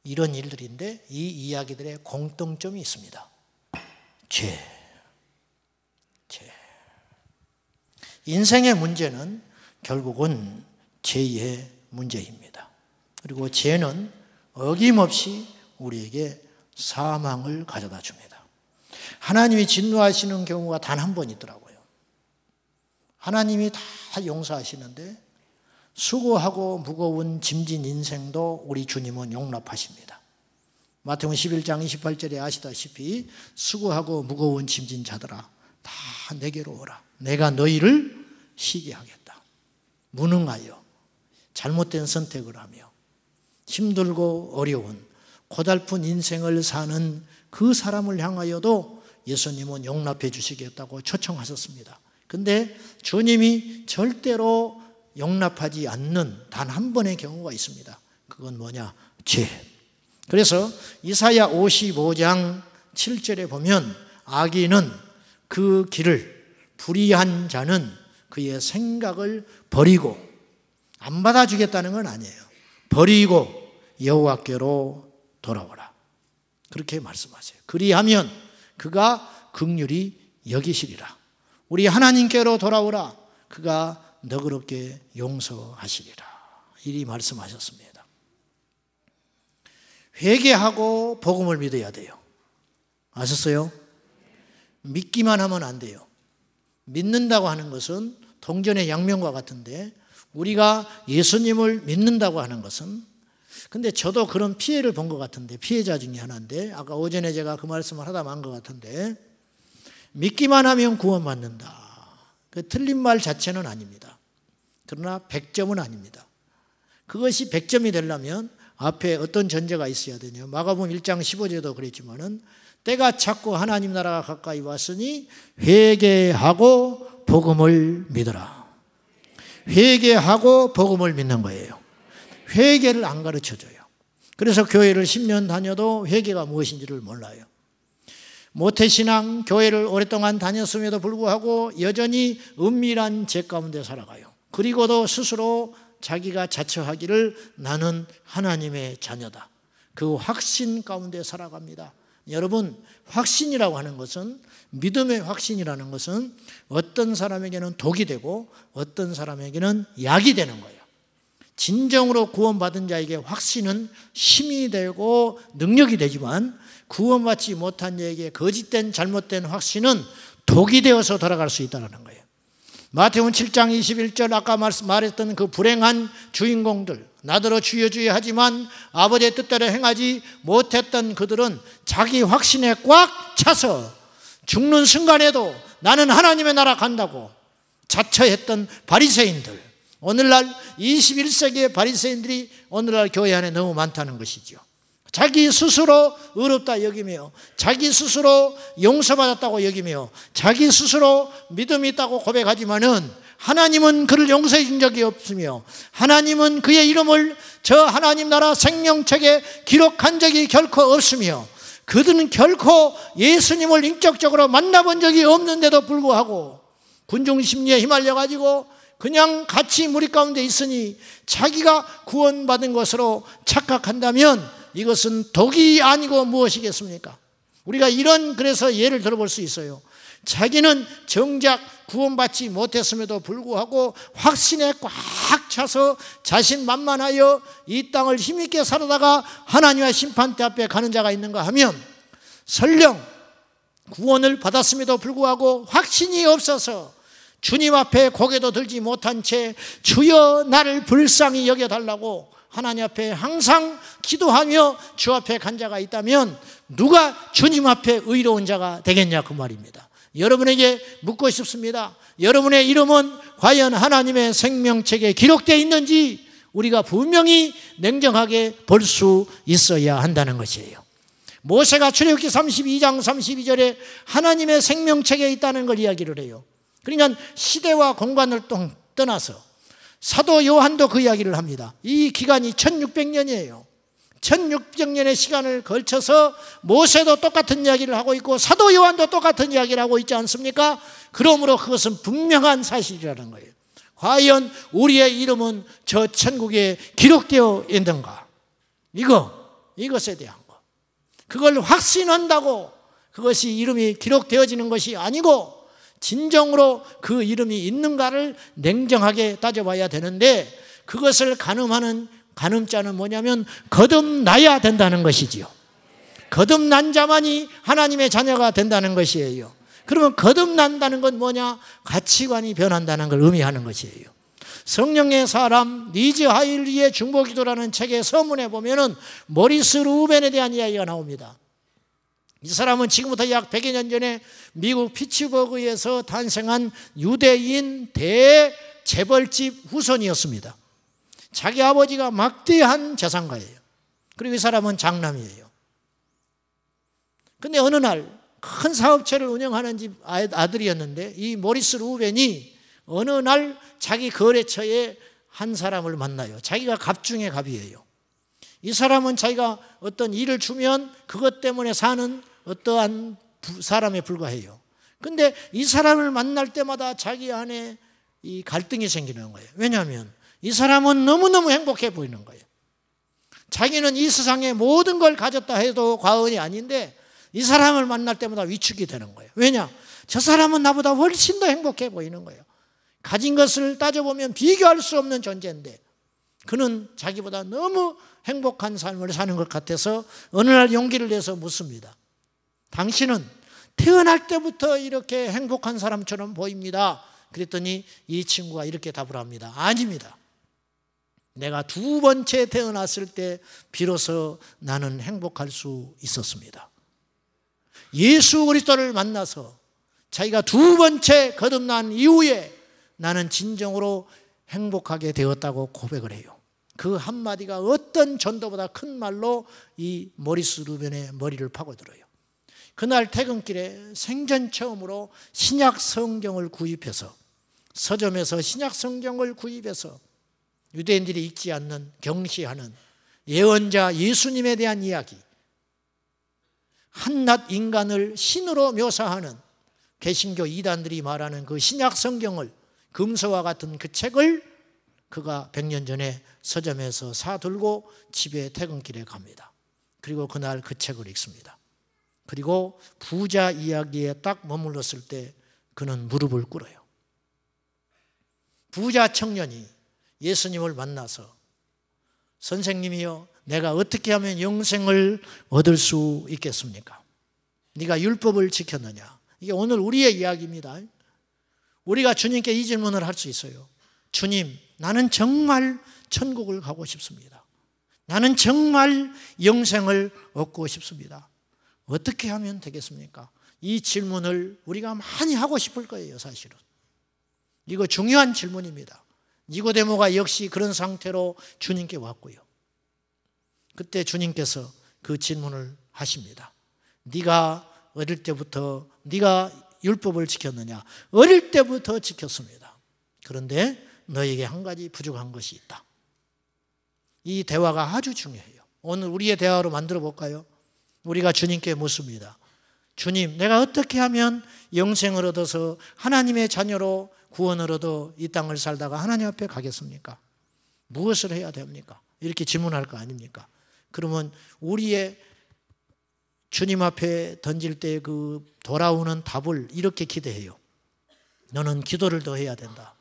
이런 일들인데 이 이야기들의 공통점이 있습니다. 죄. 인생의 문제는 결국은 죄의 문제입니다. 그리고 죄는 어김없이 우리에게 사망을 가져다 줍니다. 하나님이 진노하시는 경우가 단 한 번 있더라고요. 하나님이 다 용서하시는데 수고하고 무거운 짐진 인생도 우리 주님은 용납하십니다. 마태복음 11장 28절에 아시다시피 수고하고 무거운 짐진 자들아 다 내게로 오라. 내가 너희를 쉬게 하겠다. 무능하여 잘못된 선택을 하며 힘들고 어려운 고달픈 인생을 사는 그 사람을 향하여도 예수님은 용납해 주시겠다고 초청하셨습니다. 근데 주님이 절대로 용납하지 않는 단 한 번의 경우가 있습니다. 그건 뭐냐? 죄. 그래서 이사야 55장 7절에 보면 악인은 그 길을, 불의한 자는 그의 생각을 버리고, 안 받아주겠다는 건 아니에요. 버리고 여호와께로 돌아오라. 그렇게 말씀하세요. 그리하면 그가 긍휼히 여기시리라. 우리 하나님께로 돌아오라. 그가 너그럽게 용서하시리라. 이리 말씀하셨습니다. 회개하고 복음을 믿어야 돼요. 아셨어요? 믿기만 하면 안 돼요. 믿는다고 하는 것은 동전의 양면과 같은데 우리가 예수님을 믿는다고 하는 것은, 근데 저도 그런 피해를 본 것 같은데, 피해자 중에 하나인데, 아까 오전에 제가 그 말씀을 하다 만 것 같은데, 믿기만 하면 구원받는다. 그 틀린 말 자체는 아닙니다. 그러나 100점은 아닙니다. 그것이 100점이 되려면 앞에 어떤 전제가 있어야 되냐. 마가복음 1장 15절에도 그랬지만은 때가 찼고 하나님 나라가 가까이 왔으니 회개하고 복음을 믿어라. 회개하고 복음을 믿는 거예요. 회개를 안 가르쳐줘요. 그래서 교회를 10년 다녀도 회개가 무엇인지를 몰라요. 모태신앙 교회를 오랫동안 다녔음에도 불구하고 여전히 은밀한 죄 가운데 살아가요. 그리고도 스스로 자기가 자처하기를 나는 하나님의 자녀다. 그 확신 가운데 살아갑니다. 여러분, 확신이라고 하는 것은, 믿음의 확신이라는 것은 어떤 사람에게는 독이 되고 어떤 사람에게는 약이 되는 거예요. 진정으로 구원받은 자에게 확신은 힘이 되고 능력이 되지만, 구원받지 못한 자에게 거짓된 잘못된 확신은 독이 되어서 돌아갈 수 있다는 거예요. 마태복음 7장 21절, 아까 말했던 그 불행한 주인공들, 나더러 주여 주여 하지만 아버지의 뜻대로 행하지 못했던 그들은 자기 확신에 꽉 차서 죽는 순간에도 나는 하나님의 나라 간다고 자처했던 바리새인들, 오늘날 21세기의 바리새인들이 오늘날 교회 안에 너무 많다는 것이죠. 자기 스스로 의롭다 여기며, 자기 스스로 용서받았다고 여기며, 자기 스스로 믿음이 있다고 고백하지만은 하나님은 그를 용서해 준 적이 없으며, 하나님은 그의 이름을 저 하나님 나라 생명책에 기록한 적이 결코 없으며, 그들은 결코 예수님을 인격적으로 만나본 적이 없는데도 불구하고 군중심리에 휘말려가지고 그냥 같이 무리 가운데 있으니 자기가 구원받은 것으로 착각한다면 이것은 독이 아니고 무엇이겠습니까? 우리가 그래서 예를 들어볼 수 있어요. 자기는 정작 구원받지 못했음에도 불구하고 확신에 꽉 차서 자신만만하여 이 땅을 힘있게 살아다가 하나님의 심판대 앞에 가는 자가 있는가 하면, 설령 구원을 받았음에도 불구하고 확신이 없어서 주님 앞에 고개도 들지 못한 채 주여 나를 불쌍히 여겨달라고 하나님 앞에 항상 기도하며 주 앞에 간 자가 있다면 누가 주님 앞에 의로운 자가 되겠냐, 그 말입니다. 여러분에게 묻고 싶습니다. 여러분의 이름은 과연 하나님의 생명책에 기록되어 있는지 우리가 분명히 냉정하게 볼 수 있어야 한다는 것이에요. 모세가 출애굽기 32장 32절에 하나님의 생명책에 있다는 걸 이야기를 해요. 그러니까 시대와 공간을 떠나서 사도 요한도 그 이야기를 합니다. 이 기간이 1600년이에요. 1600년의 시간을 걸쳐서 모세도 똑같은 이야기를 하고 있고 사도 요한도 똑같은 이야기를 하고 있지 않습니까? 그러므로 그것은 분명한 사실이라는 거예요. 과연 우리의 이름은 저 천국에 기록되어 있는가? 이것에 대한 거. 그걸 확신한다고 그것이 이름이 기록되어지는 것이 아니고 진정으로 그 이름이 있는가를 냉정하게 따져봐야 되는데, 그것을 가늠하는 가늠자는 뭐냐면 거듭나야 된다는 것이지요. 거듭난 자만이 하나님의 자녀가 된다는 것이에요. 그러면 거듭난다는 건 뭐냐? 가치관이 변한다는 걸 의미하는 것이에요. 성령의 사람 니즈 하일리의 중보기도라는 책의 서문에 보면은 모리스 루벤에 대한 이야기가 나옵니다. 이 사람은 지금부터 약 100여 년 전에 미국 피츠버그에서 탄생한 유대인 대재벌집 후손이었습니다. 자기 아버지가 막대한 재산가예요. 그리고 이 사람은 장남이에요. 근데 어느 날 큰 사업체를 운영하는 집 아들이었는데, 이 모리스 루벤이 어느 날 자기 거래처에 한 사람을 만나요. 자기가 갑 중에 갑이에요. 이 사람은 자기가 어떤 일을 주면 그것 때문에 사는 어떠한 사람에 불과해요. 근데 이 사람을 만날 때마다 자기 안에 이 갈등이 생기는 거예요. 왜냐하면 이 사람은 너무너무 행복해 보이는 거예요. 자기는 이 세상에 모든 걸 가졌다 해도 과언이 아닌데 이 사람을 만날 때마다 위축이 되는 거예요. 왜냐? 저 사람은 나보다 훨씬 더 행복해 보이는 거예요. 가진 것을 따져보면 비교할 수 없는 존재인데 그는 자기보다 너무 행복한 삶을 사는 것 같아서 어느 날 용기를 내서 묻습니다. 당신은 태어날 때부터 이렇게 행복한 사람처럼 보입니다. 그랬더니 이 친구가 이렇게 답을 합니다. 아닙니다. 내가 두 번째 태어났을 때 비로소 나는 행복할 수 있었습니다. 예수 그리스도를 만나서 자기가 두 번째 거듭난 이후에 나는 진정으로 행복하게 되었다고 고백을 해요. 그 한마디가 어떤 전도보다 큰 말로 이 모리스 루벤의 머리를 파고들어요. 그날 퇴근길에 생전 처음으로 신약 성경을 구입해서, 서점에서 신약 성경을 구입해서 유대인들이 읽지 않는, 경시하는 예언자 예수님에 대한 이야기, 한낱 인간을 신으로 묘사하는 개신교 이단들이 말하는 그 신약 성경을, 금서와 같은 그 책을 그가 100년 전에 서점에서 사들고 집에 퇴근길에 갑니다. 그리고 그날 그 책을 읽습니다. 그리고 부자 이야기에 딱 머물렀을 때 그는 무릎을 꿇어요. 부자 청년이 예수님을 만나서 선생님이여, 내가 어떻게 하면 영생을 얻을 수 있겠습니까? 네가 율법을 지켰느냐? 이게 오늘 우리의 이야기입니다. 우리가 주님께 이 질문을 할 수 있어요. 주님, 나는 정말 천국을 가고 싶습니다. 나는 정말 영생을 얻고 싶습니다. 어떻게 하면 되겠습니까? 이 질문을 우리가 많이 하고 싶을 거예요, 사실은. 이거 중요한 질문입니다. 니고데모가 역시 그런 상태로 주님께 왔고요. 그때 주님께서 그 질문을 하십니다. 네가 어릴 때부터 네가 율법을 지켰느냐? 어릴 때부터 지켰습니다. 그런데 너에게 한 가지 부족한 것이 있다. 이 대화가 아주 중요해요. 오늘 우리의 대화로 만들어 볼까요? 우리가 주님께 묻습니다. 주님, 내가 어떻게 하면 영생을 얻어서 하나님의 자녀로 구원을 얻어 이 땅을 살다가 하나님 앞에 가겠습니까? 무엇을 해야 됩니까? 이렇게 질문할 거 아닙니까? 그러면 우리의 주님 앞에 던질 때 그 돌아오는 답을 이렇게 기대해요. 너는 기도를 더 해야 된다.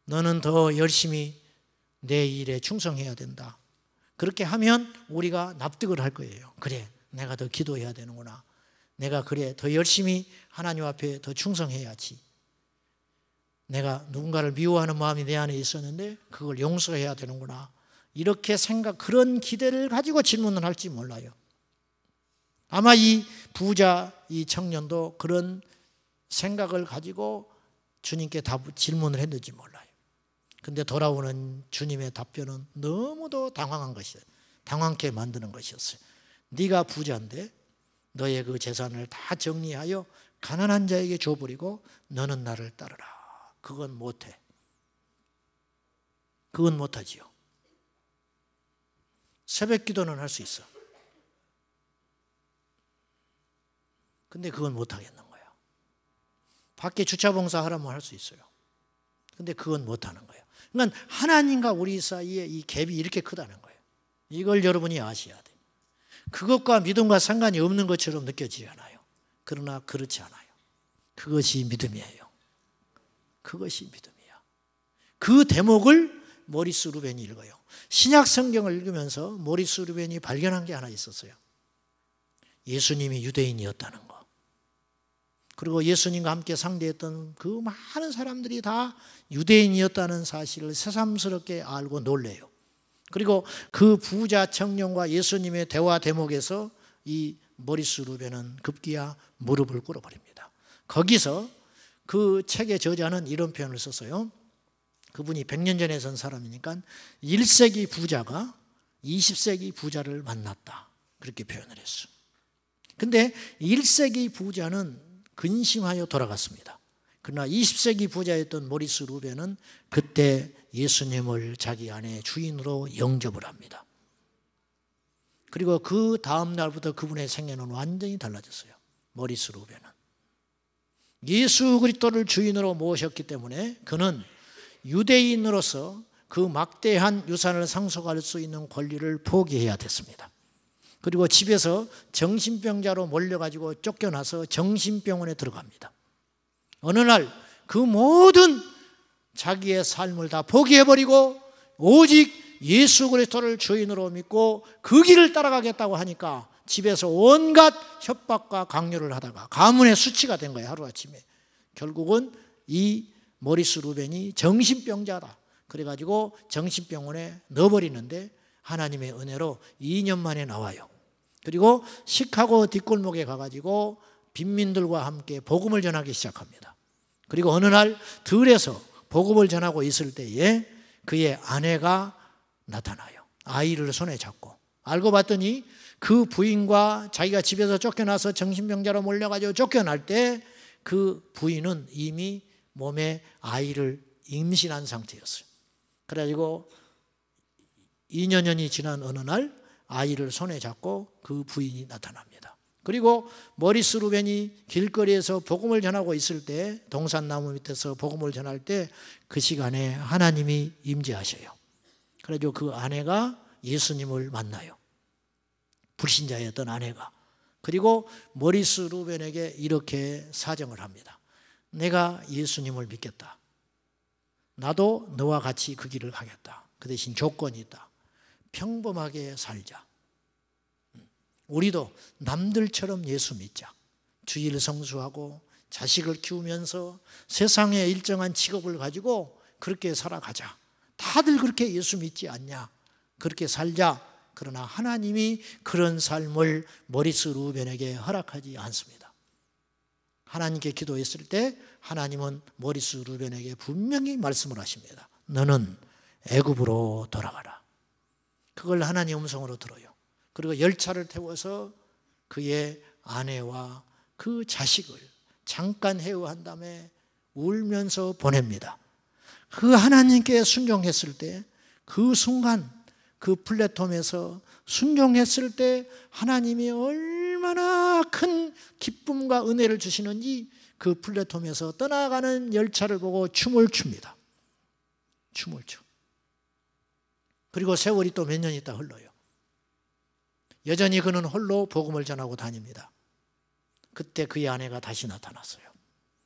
너는 더 열심히 내 일에 충성해야 된다. 그렇게 하면 우리가 납득을 할 거예요. 그래, 내가 더 기도해야 되는구나. 내가 그래, 더 열심히 하나님 앞에 더 충성해야지. 내가 누군가를 미워하는 마음이 내 안에 있었는데 그걸 용서해야 되는구나. 이렇게 그런 기대를 가지고 질문을 할지 몰라요. 아마 이 부자, 이 청년도 그런 생각을 가지고 주님께 질문을 했는지 몰라요. 근데 돌아오는 주님의 답변은 너무도 당황한 것이에요. 당황케 만드는 것이었어요. 네가 부자인데 너의 그 재산을 다 정리하여 가난한 자에게 줘버리고 너는 나를 따르라. 그건 못해. 그건 못하지요. 새벽 기도는 할 수 있어. 근데 그건 못하겠는 거야. 밖에 주차 봉사 하라면 할 수 있어요. 근데 그건 못하는 거예요. 그러니까 하나님과 우리 사이에 이 갭이 이렇게 크다는 거예요. 이걸 여러분이 아셔야 돼요. 그것과 믿음과 상관이 없는 것처럼 느껴지지 않아요. 그러나 그렇지 않아요. 그것이 믿음이에요. 그것이 믿음이야. 그 대목을 모리스 루벤이 읽어요. 신약 성경을 읽으면서 모리스 루벤이 발견한 게 하나 있었어요. 예수님이 유대인이었다는 거. 그리고 예수님과 함께 상대했던 그 많은 사람들이 다 유대인이었다는 사실을 새삼스럽게 알고 놀래요. 그리고 그 부자 청년과 예수님의 대화 대목에서 이 모리스 루벤은 급기야 무릎을 꿇어버립니다. 거기서 그 책의 저자는 이런 표현을 썼어요. 그분이 100년 전에 선 사람이니까 1세기 부자가 20세기 부자를 만났다. 그렇게 표현을 했어요. 근데 1세기 부자는 근심하여 돌아갔습니다. 그러나 20세기 부자였던 모리스 루벤은 그때 예수님을 자기 안에 주인으로 영접을 합니다. 그리고 그 다음 날부터 그분의 생애는 완전히 달라졌어요. 모리스 루벤은. 예수 그리스도를 주인으로 모셨기 때문에 그는 유대인으로서 그 막대한 유산을 상속할 수 있는 권리를 포기해야 됐습니다. 그리고 집에서 정신병자로 몰려가지고 쫓겨나서 정신병원에 들어갑니다. 어느 날 그 모든 자기의 삶을 다 포기해버리고 오직 예수 그리스도를 주인으로 믿고 그 길을 따라가겠다고 하니까 집에서 온갖 협박과 강요를 하다가 가문의 수치가 된 거예요. 하루아침에. 결국은 이 모리스 루벤이 정신병자다. 그래가지고 정신병원에 넣어버리는데 하나님의 은혜로 2년 만에 나와요. 그리고 시카고 뒷골목에 가가지고 빈민들과 함께 복음을 전하기 시작합니다. 그리고 어느 날 들에서 복음을 전하고 있을 때에 그의 아내가 나타나요. 아이를 손에 잡고. 알고 봤더니 그 부인과 자기가 집에서 쫓겨나서 정신병자로 몰려가지고 쫓겨날 때 그 부인은 이미 몸에 아이를 임신한 상태였어요. 그래가지고 2년이 지난 어느 날 아이를 손에 잡고 그 부인이 나타납니다. 그리고 모리스 루벤이 길거리에서 복음을 전하고 있을 때 동산나무 밑에서 복음을 전할 때 그 시간에 하나님이 임재하셔요. 그래가지고 그 아내가 예수님을 만나요. 불신자였던 아내가. 그리고 모리스 루벤에게 이렇게 사정을 합니다. 내가 예수님을 믿겠다. 나도 너와 같이 그 길을 가겠다. 그 대신 조건이 있다. 평범하게 살자. 우리도 남들처럼 예수 믿자. 주일 성수하고 자식을 키우면서 세상에 일정한 직업을 가지고 그렇게 살아가자. 다들 그렇게 예수 믿지 않냐? 그렇게 살자. 그러나 하나님이 그런 삶을 모리스 루벤에게 허락하지 않습니다. 하나님께 기도했을 때 하나님은 모리스 루벤에게 분명히 말씀을 하십니다. 너는 애굽으로 돌아가라. 그걸 하나님 음성으로 들어요. 그리고 열차를 태워서 그의 아내와 그 자식을 잠깐 해우한 다음에 울면서 보냅니다. 그 하나님께 순종했을 때 그 순간 그 플랫폼에서 순종했을 때 하나님이 얼마나 큰 기쁨과 은혜를 주시는지 그 플랫폼에서 떠나가는 열차를 보고 춤을 춥니다. 춤을 춰. 그리고 세월이 또 몇 년 있다 흘러요. 여전히 그는 홀로 복음을 전하고 다닙니다. 그때 그의 아내가 다시 나타났어요.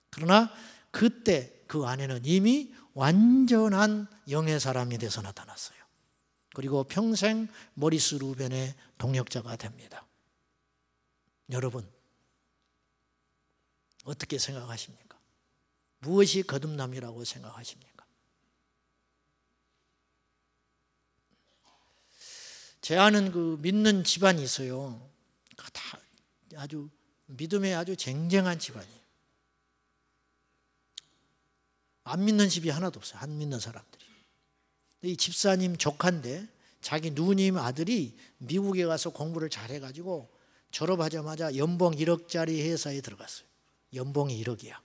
그러나 그때 그 아내는 이미 완전한 영의 사람이 돼서 나타났어요. 그리고 평생 모리스 루벤의 동역자가 됩니다. 여러분, 어떻게 생각하십니까? 무엇이 거듭남이라고 생각하십니까? 제 아는 그 믿는 집안이 있어요. 다 아주 믿음에 아주 쟁쟁한 집안이에요. 안 믿는 집이 하나도 없어요. 안 믿는 사람들이. 이 집사님 조카인데 자기 누님 아들이 미국에 가서 공부를 잘해가지고 졸업하자마자 연봉 1억짜리 회사에 들어갔어요. 연봉이 1억이야.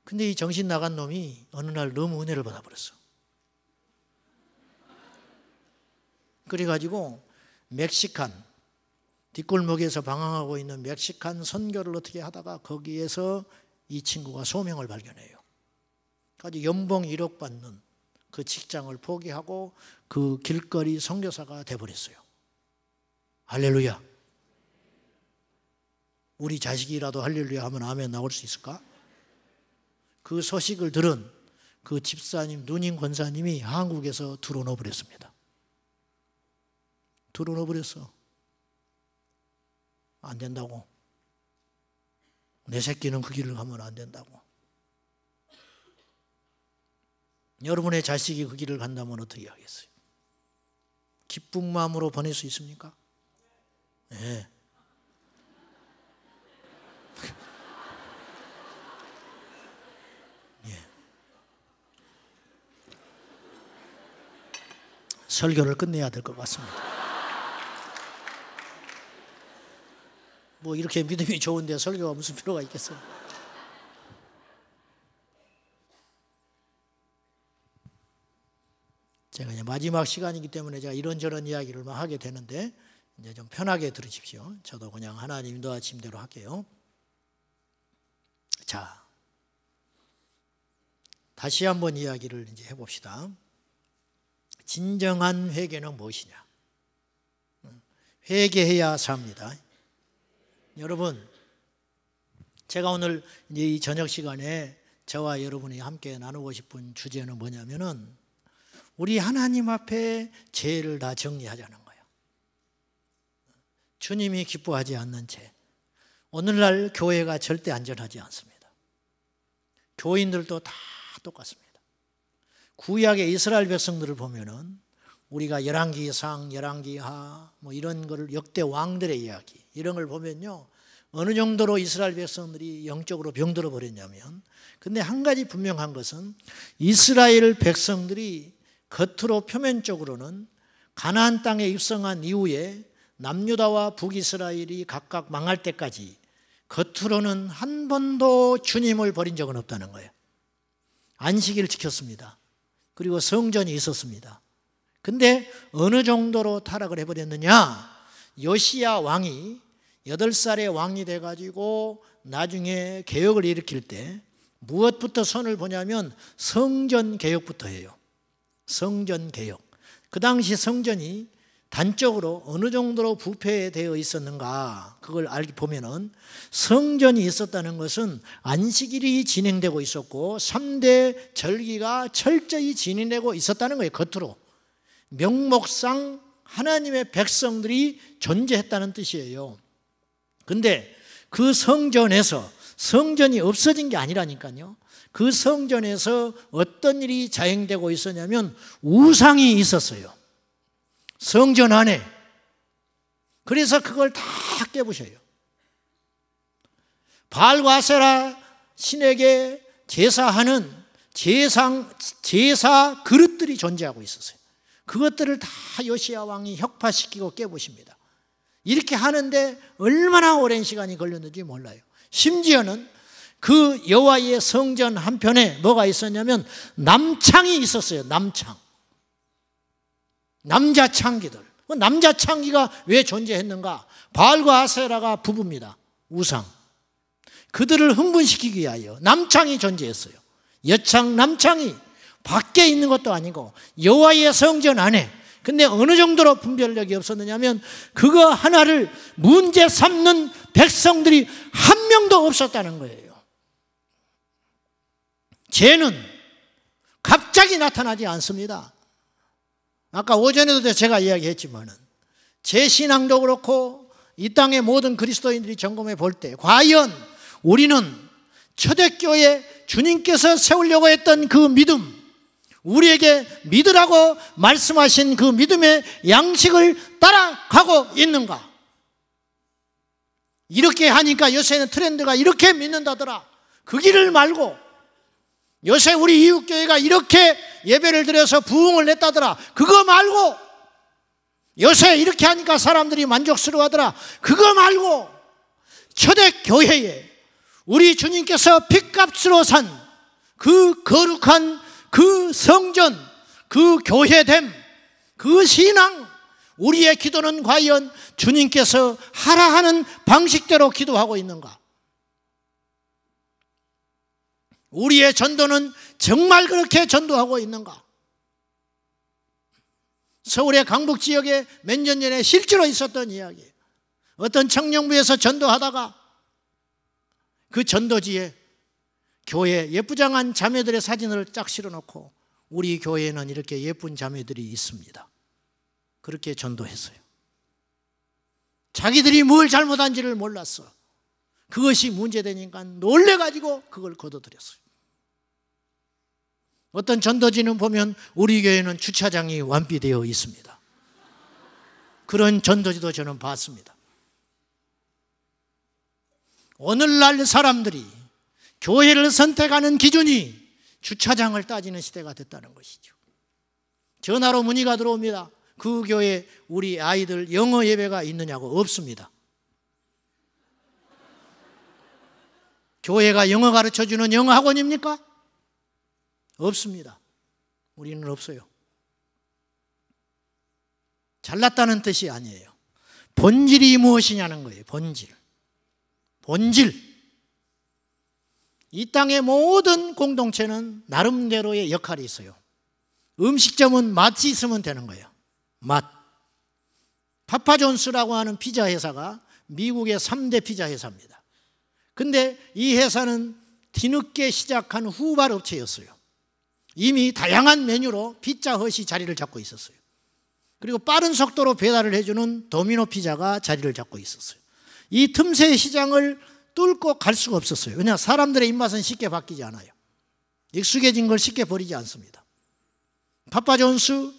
근데 이 정신 나간 놈이 어느 날 너무 은혜를 받아버렸어. 그래가지고 멕시칸 뒷골목에서 방황하고 있는 멕시칸 선교를 어떻게 하다가 거기에서 이 친구가 소명을 발견해요. 그래서 연봉 1억 받는 그 직장을 포기하고 그 길거리 선교사가 돼버렸어요. 할렐루야. 우리 자식이라도 할렐루야 하면 아멘 나올 수 있을까? 그 소식을 들은 그 집사님 누님 권사님이 한국에서 들어놓아 버렸습니다. 들어놓아 버렸어. 안 된다고. 내 새끼는 그 길을 가면 안 된다고. 여러분의 자식이 그 길을 간다면 어떻게 하겠어요? 기쁜 마음으로 보낼 수 있습니까? 네. 예. 설교를 끝내야 될 것 같습니다. 뭐 이렇게 믿음이 좋은데 설교가 무슨 필요가 있겠어요? 제가 이제 마지막 시간이기 때문에 제가 이런저런 이야기를 막 하게 되는데 이제 좀 편하게 들으십시오. 저도 그냥 하나님 인도하신 대로 할게요. 자, 다시 한번 이야기를 이제 해봅시다. 진정한 회개는 무엇이냐? 회개해야 삽니다. 여러분, 제가 오늘 이제 이 저녁 시간에 저와 여러분이 함께 나누고 싶은 주제는 뭐냐면은 우리 하나님 앞에 죄를 다 정리하자는 거예요. 주님이 기뻐하지 않는 죄. 오늘날 교회가 절대 안전하지 않습니다. 교인들도 다 똑같습니다. 구약의 이스라엘 백성들을 보면은 우리가 열왕기상, 열왕기하 뭐 이런 거를 역대 왕들의 이야기 이런 걸 보면요. 어느 정도로 이스라엘 백성들이 영적으로 병들어 버렸냐면 근데 한 가지 분명한 것은 이스라엘 백성들이 겉으로 표면적으로는 가나안 땅에 입성한 이후에 남유다와 북이스라엘이 각각 망할 때까지 겉으로는 한 번도 주님을 버린 적은 없다는 거예요. 안식일을 지켰습니다. 그리고 성전이 있었습니다. 근데 어느 정도로 타락을 해버렸느냐? 요시야 왕이 8살의 왕이 돼가지고 나중에 개혁을 일으킬 때 무엇부터 선을 보냐면 성전 개혁부터 해요. 성전 개혁. 그 당시 성전이 단적으로 어느 정도로 부패되어 있었는가 그걸 보면은 성전이 있었다는 것은 안식일이 진행되고 있었고 3대 절기가 철저히 진행되고 있었다는 거예요. 겉으로 명목상 하나님의 백성들이 존재했다는 뜻이에요. 근데 그 성전이 없어진 게 아니라니까요. 그 성전에서 어떤 일이 자행되고 있었냐면 우상이 있었어요. 성전 안에. 그래서 그걸 다 깨부셔요. 바알과 아세라 신에게 제사하는 제사 그릇들이 존재하고 있었어요. 그것들을 다 요시야 왕이 혁파시키고 깨부십니다. 이렇게 하는데 얼마나 오랜 시간이 걸렸는지 몰라요. 심지어는 그 여호와의 성전 한편에 뭐가 있었냐면 남창이 있었어요. 남자 창기들. 남자 창기가 왜 존재했는가? 바알과 아세라가 부부입니다. 우상. 그들을 흥분시키기 위하여 남창이 존재했어요. 여창, 남창이 밖에 있는 것도 아니고 여호와의 성전 안에. 근데 어느 정도로 분별력이 없었느냐면 그거 하나를 문제 삼는 백성들이 한 명도 없었다는 거예요. 죄는 갑자기 나타나지 않습니다. 아까 오전에도 제가 이야기했지만은 제 신앙도 그렇고 이 땅의 모든 그리스도인들이 점검해 볼 때 과연 우리는 초대교회 주님께서 세우려고 했던 그 믿음, 우리에게 믿으라고 말씀하신 그 믿음의 양식을 따라가고 있는가? 이렇게 하니까 요새는 트렌드가 이렇게 믿는다더라. 그 길을 말고 요새 우리 이웃교회가 이렇게 예배를 드려서 부흥을 냈다더라. 그거 말고 요새 이렇게 하니까 사람들이 만족스러워하더라. 그거 말고 초대교회에 우리 주님께서 핏값으로 산 그 거룩한 그 성전, 그 교회됨, 그 신앙, 우리의 기도는 과연 주님께서 하라 하는 방식대로 기도하고 있는가? 우리의 전도는 정말 그렇게 전도하고 있는가? 서울의 강북 지역에 몇 년 전에 실제로 있었던 이야기예요. 어떤 청년부에서 전도하다가 그 전도지에 교회 예쁘장한 자매들의 사진을 쫙 실어놓고 우리 교회에는 이렇게 예쁜 자매들이 있습니다. 그렇게 전도했어요. 자기들이 뭘 잘못한지를 몰랐어. 그것이 문제되니까 놀래가지고 그걸 거둬들였어요. 어떤 전도지는 보면 우리 교회는 주차장이 완비되어 있습니다. 그런 전도지도 저는 봤습니다. 오늘날 사람들이 교회를 선택하는 기준이 주차장을 따지는 시대가 됐다는 것이죠. 전화로 문의가 들어옵니다. 그 교회 우리 아이들 영어 예배가 있느냐고. 없습니다. 교회가 영어 가르쳐주는 영어 학원입니까? 없습니다. 우리는 없어요. 잘났다는 뜻이 아니에요. 본질이 무엇이냐는 거예요. 본질. 이 땅의 모든 공동체는 나름대로의 역할이 있어요. 음식점은 맛이 있으면 되는 거예요. 맛. 파파존스라고 하는 피자 회사가 미국의 3대 피자 회사입니다. 근데 이 회사는 뒤늦게 시작한 후발 업체였어요. 이미 다양한 메뉴로 피자헛이 자리를 잡고 있었어요. 그리고 빠른 속도로 배달을 해주는 도미노 피자가 자리를 잡고 있었어요. 이 틈새 시장을 뚫고 갈 수가 없었어요. 왜냐? 사람들의 입맛은 쉽게 바뀌지 않아요. 익숙해진 걸 쉽게 버리지 않습니다. 파파존스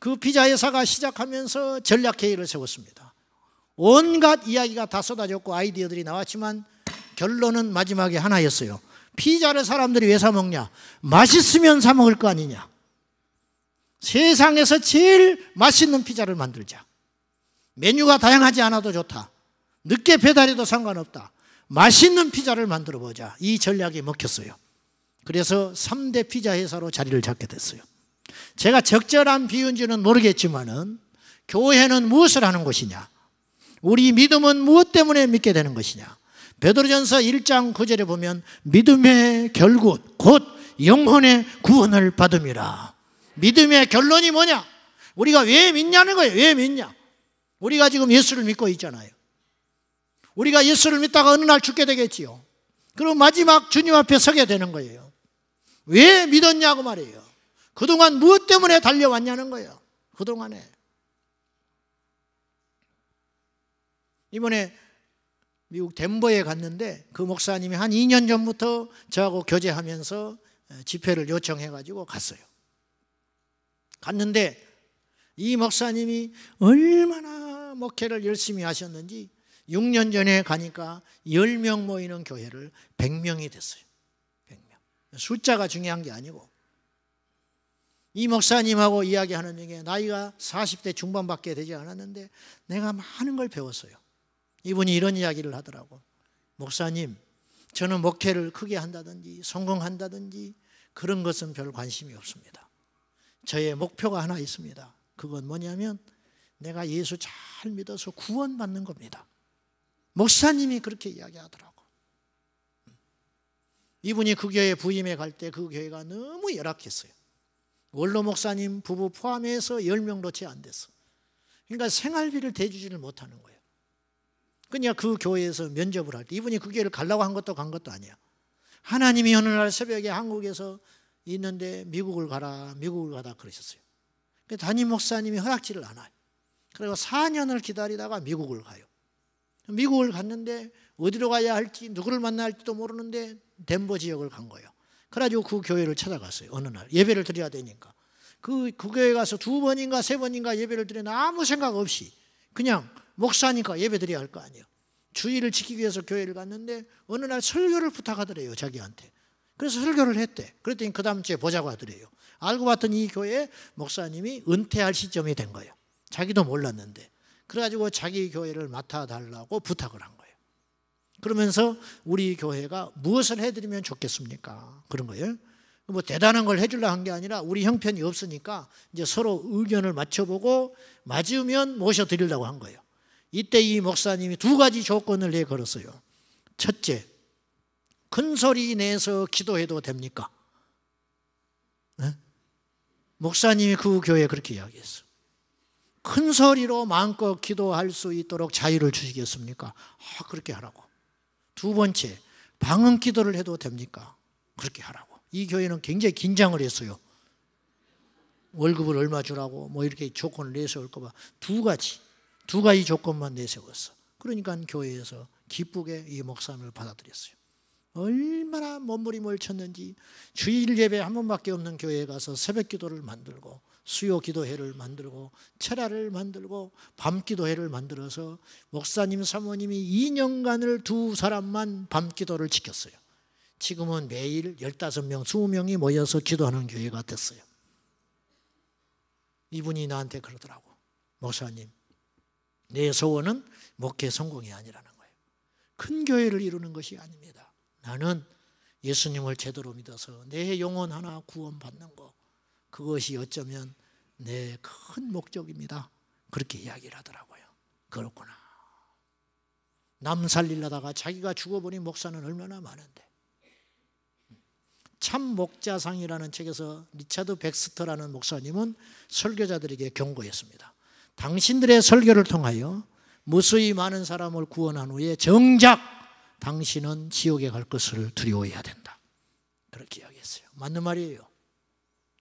그 피자 회사가 시작하면서 전략회의를 세웠습니다. 온갖 이야기가 다 쏟아졌고 아이디어들이 나왔지만 결론은 마지막에 하나였어요. 피자를 사람들이 왜 사 먹냐? 맛있으면 사 먹을 거 아니냐. 세상에서 제일 맛있는 피자를 만들자. 메뉴가 다양하지 않아도 좋다. 늦게 배달해도 상관없다. 맛있는 피자를 만들어 보자. 이 전략이 먹혔어요. 그래서 3대 피자 회사로 자리를 잡게 됐어요. 제가 적절한 비유인지는 모르겠지만은 교회는 무엇을 하는 것이냐? 우리 믿음은 무엇 때문에 믿게 되는 것이냐? 베드로전서 1장 9절에 보면 믿음의 결국 곧 영혼의 구원을 받음이라. 믿음의 결론이 뭐냐? 우리가 왜 믿냐는 거예요. 왜 믿냐? 우리가 지금 예수를 믿고 있잖아요. 우리가 예수를 믿다가 어느 날 죽게 되겠지요. 그럼 마지막 주님 앞에 서게 되는 거예요. 왜 믿었냐고 말이에요. 그동안 무엇 때문에 달려왔냐는 거예요. 그동안에. 이번에 미국 덴버에 갔는데 그 목사님이 한 2년 전부터 저하고 교제하면서 집회를 요청해가지고 갔어요. 갔는데 이 목사님이 얼마나 목회를 열심히 하셨는지 6년 전에 가니까 10명 모이는 교회를 100명이 됐어요. 100명. 숫자가 중요한 게 아니고 이 목사님하고 이야기하는 중에 나이가 40대 중반밖에 되지 않았는데 내가 많은 걸 배웠어요. 이분이 이런 이야기를 하더라고. 목사님, 저는 목회를 크게 한다든지 성공한다든지 그런 것은 별 관심이 없습니다. 저의 목표가 하나 있습니다. 그건 뭐냐면 내가 예수 잘 믿어서 구원받는 겁니다. 목사님이 그렇게 이야기하더라고. 이분이 그 교회 부임해 갈 때 그 교회가 너무 열악했어요. 원로 목사님 부부 포함해서 10명도 채 안 됐어. 그러니까 생활비를 대주지를 못하는 거예요. 그냥 그 교회에서 면접을 할 때 이분이 그 교회를 가려고 한 것도 간 것도 아니야. 하나님이 어느 날 새벽에 한국에서 있는데 미국을 가라 그러셨어요. 담임 목사님이 허락지를 않아요. 그리고 4년을 기다리다가 미국을 가요. 미국을 갔는데 어디로 가야 할지 누구를 만나야 할지도 모르는데 덴버 지역을 간 거예요. 그래가지고 그 교회를 찾아갔어요. 어느 날 예배를 드려야 되니까 그 교회 가서 2번인가 3번인가 예배를 드리는 아무 생각 없이 그냥 목사니까 예배 드려야 할 거 아니에요. 주의를 지키기 위해서 교회를 갔는데 어느 날 설교를 부탁하더래요. 자기한테. 그래서 설교를 했대. 그랬더니 그 다음 주에 보자고 하더래요. 알고 봤더니 이 교회 목사님이 은퇴할 시점이 된 거예요. 자기도 몰랐는데. 그래가지고 자기 교회를 맡아달라고 부탁을 한 거예요. 그러면서 우리 교회가 무엇을 해드리면 좋겠습니까? 그런 거예요. 뭐 대단한 걸 해주려고 한 게 아니라 우리 형편이 없으니까 이제 서로 의견을 맞춰보고 맞으면 모셔드리려고 한 거예요. 이때 이 목사님이 2가지 조건을 내걸었어요. 첫째, 큰 소리 내서 기도해도 됩니까? 네? 목사님이 그 교회에 그렇게 이야기했어. 큰 소리로 마음껏 기도할 수 있도록 자유를 주시겠습니까? 그렇게 하라고. 2번째, 방언 기도를 해도 됩니까? 그렇게 하라고. 이 교회는 굉장히 긴장을 했어요. 월급을 얼마 주라고 뭐 이렇게 조건을 내세울까 봐 2가지 조건만 내세웠어. 그러니까 교회에서 기쁘게 이 목사님을 받아들였어요. 얼마나 몸부림을 쳤는지 주일 예배 한 번밖에 없는 교회에 가서 새벽 기도를 만들고 수요 기도회를 만들고 철야를 만들고 밤 기도회를 만들어서 목사님 사모님이 2년간을 2사람만 밤 기도를 지켰어요. 지금은 매일 15명, 20명이 모여서 기도하는 교회가 됐어요. 이분이 나한테 그러더라고. 목사님, 내 소원은 목회 성공이 아니라는 거예요. 큰 교회를 이루는 것이 아닙니다. 나는 예수님을 제대로 믿어서 내 영혼 하나 구원받는 거, 그것이 어쩌면 내 큰 목적입니다. 그렇게 이야기를 하더라고요. 그렇구나. 남 살리려다가 자기가 죽어버린 목사는 얼마나 많은데. 참 목자상이라는 책에서 리차드 백스터라는 목사님은 설교자들에게 경고했습니다. 당신들의 설교를 통하여 무수히 많은 사람을 구원한 후에 정작 당신은 지옥에 갈 것을 두려워해야 된다. 그렇게 이야기했어요. 맞는 말이에요.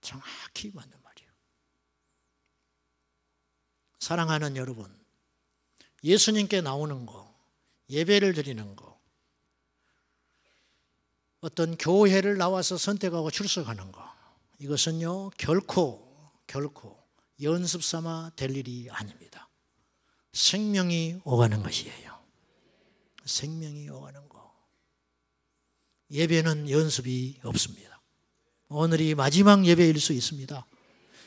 정확히 맞는 말이에요. 사랑하는 여러분, 예수님께 나오는 거, 예배를 드리는 거, 어떤 교회를 나와서 선택하고 출석하는 거, 이것은요 결코 연습 삼아 될 일이 아닙니다. 생명이 오가는 것이에요. 생명이 오가는 거. 예배는 연습이 없습니다. 오늘이 마지막 예배일 수 있습니다.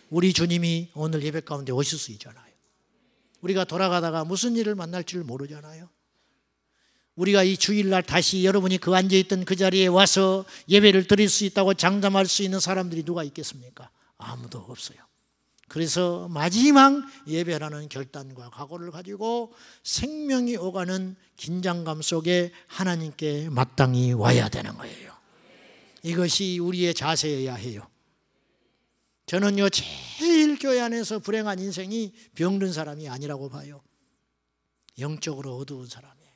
우리 주님이 오늘 예배 가운데 오실 수 있잖아요. 우리가 돌아가다가 무슨 일을 만날 줄 모르잖아요. 우리가 이 주일날 다시 여러분이 그 앉아있던 그 자리에 와서 예배를 드릴 수 있다고 장담할 수 있는 사람들이 누가 있겠습니까? 아무도 없어요. 그래서 마지막 예배라는 결단과 각오를 가지고 생명이 오가는 긴장감 속에 하나님께 마땅히 와야 되는 거예요. 이것이 우리의 자세여야 해요. 저는요 제일 교회 안에서 불행한 인생이 병든 사람이 아니라고 봐요. 영적으로 어두운 사람이에요.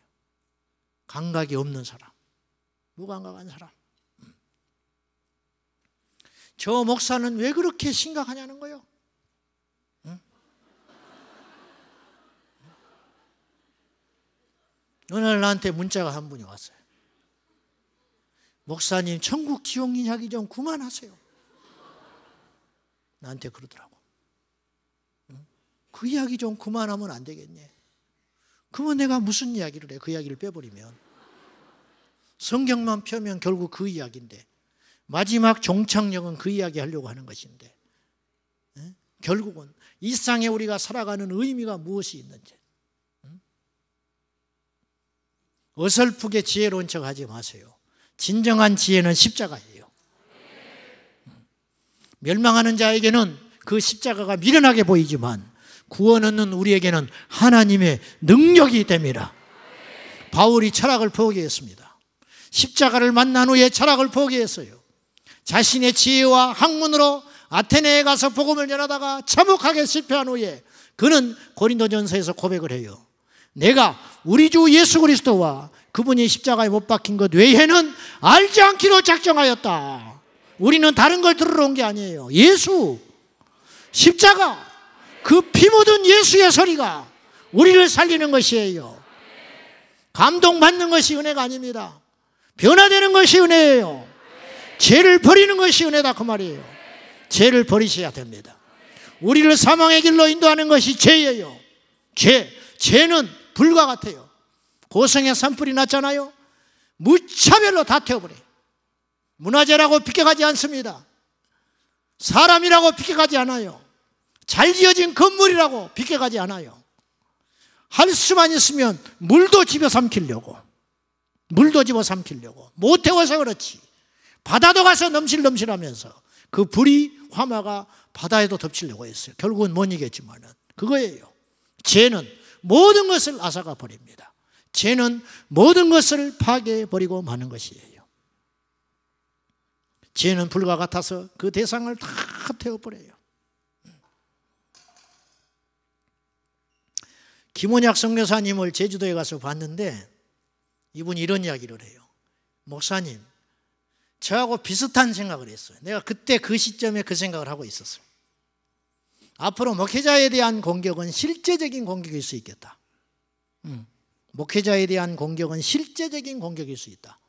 감각이 없는 사람, 무감각한 사람. 저 목사는 왜 그렇게 심각하냐는 거예요. 응? 어느 날 나한테 문자가 한 분이 왔어요. 목사님, 천국 지옥 이야기 좀 그만하세요. 나한테 그러더라고. 응? 그 이야기 좀 그만하면 안 되겠니? 그러면 내가 무슨 이야기를 해? 그 이야기를 빼버리면. 성경만 펴면 결국 그 이야기인데, 마지막 종착역은 그 이야기 하려고 하는 것인데, 결국은 이 세상에 우리가 살아가는 의미가 무엇이 있는지. 어설프게 지혜로운 척 하지 마세요. 진정한 지혜는 십자가예요. 멸망하는 자에게는 그 십자가가 미련하게 보이지만 구원 얻는 우리에게는 하나님의 능력이 됩니다. 바울이 철학을 포기했습니다. 십자가를 만난 후에 철학을 포기했어요. 자신의 지혜와 학문으로 아테네에 가서 복음을 전하다가 참혹하게 실패한 후에 그는 고린도전서에서 고백을 해요. 내가 우리 주 예수 그리스도와 그분이 십자가에 못 박힌 것 외에는 알지 않기로 작정하였다. 우리는 다른 걸 들으러 온 게 아니에요. 예수, 십자가, 그 피 묻은 예수의 소리가 우리를 살리는 것이에요. 감동받는 것이 은혜가 아닙니다. 변화되는 것이 은혜예요. 죄를 버리는 것이 은혜다 그 말이에요. 죄를 버리셔야 됩니다. 우리를 사망의 길로 인도하는 것이 죄예요. 죄는 불과 같아요. 고성에 산불이 났잖아요. 무차별로 다 태워버려요. 문화재라고 비껴가지 않습니다. 사람이라고 비껴가지 않아요. 잘 지어진 건물이라고 비껴가지 않아요. 할 수만 있으면 물도 집어삼키려고, 못 태워서 그렇지. 바다도 가서 넘실넘실하면서 그 불이 화마가 바다에도 덮치려고 했어요. 결국은 못 이겼지만은 그거예요. 죄는 모든 것을 앗아가 버립니다. 죄는 모든 것을 파괴해버리고 마는 것이에요. 죄는 불과 같아서 그 대상을 다 태워버려요. 김원약 선교사님을 제주도에 가서 봤는데 이분이 이런 이야기를 해요. 목사님, 저하고 비슷한 생각을 했어요. 내가 그때 그 시점에 그 생각을 하고 있었어요. 앞으로 목회자에 대한 공격은 실제적인 공격일 수 있겠다. 목회자에 대한 공격은 실제적인 공격일 수 있다.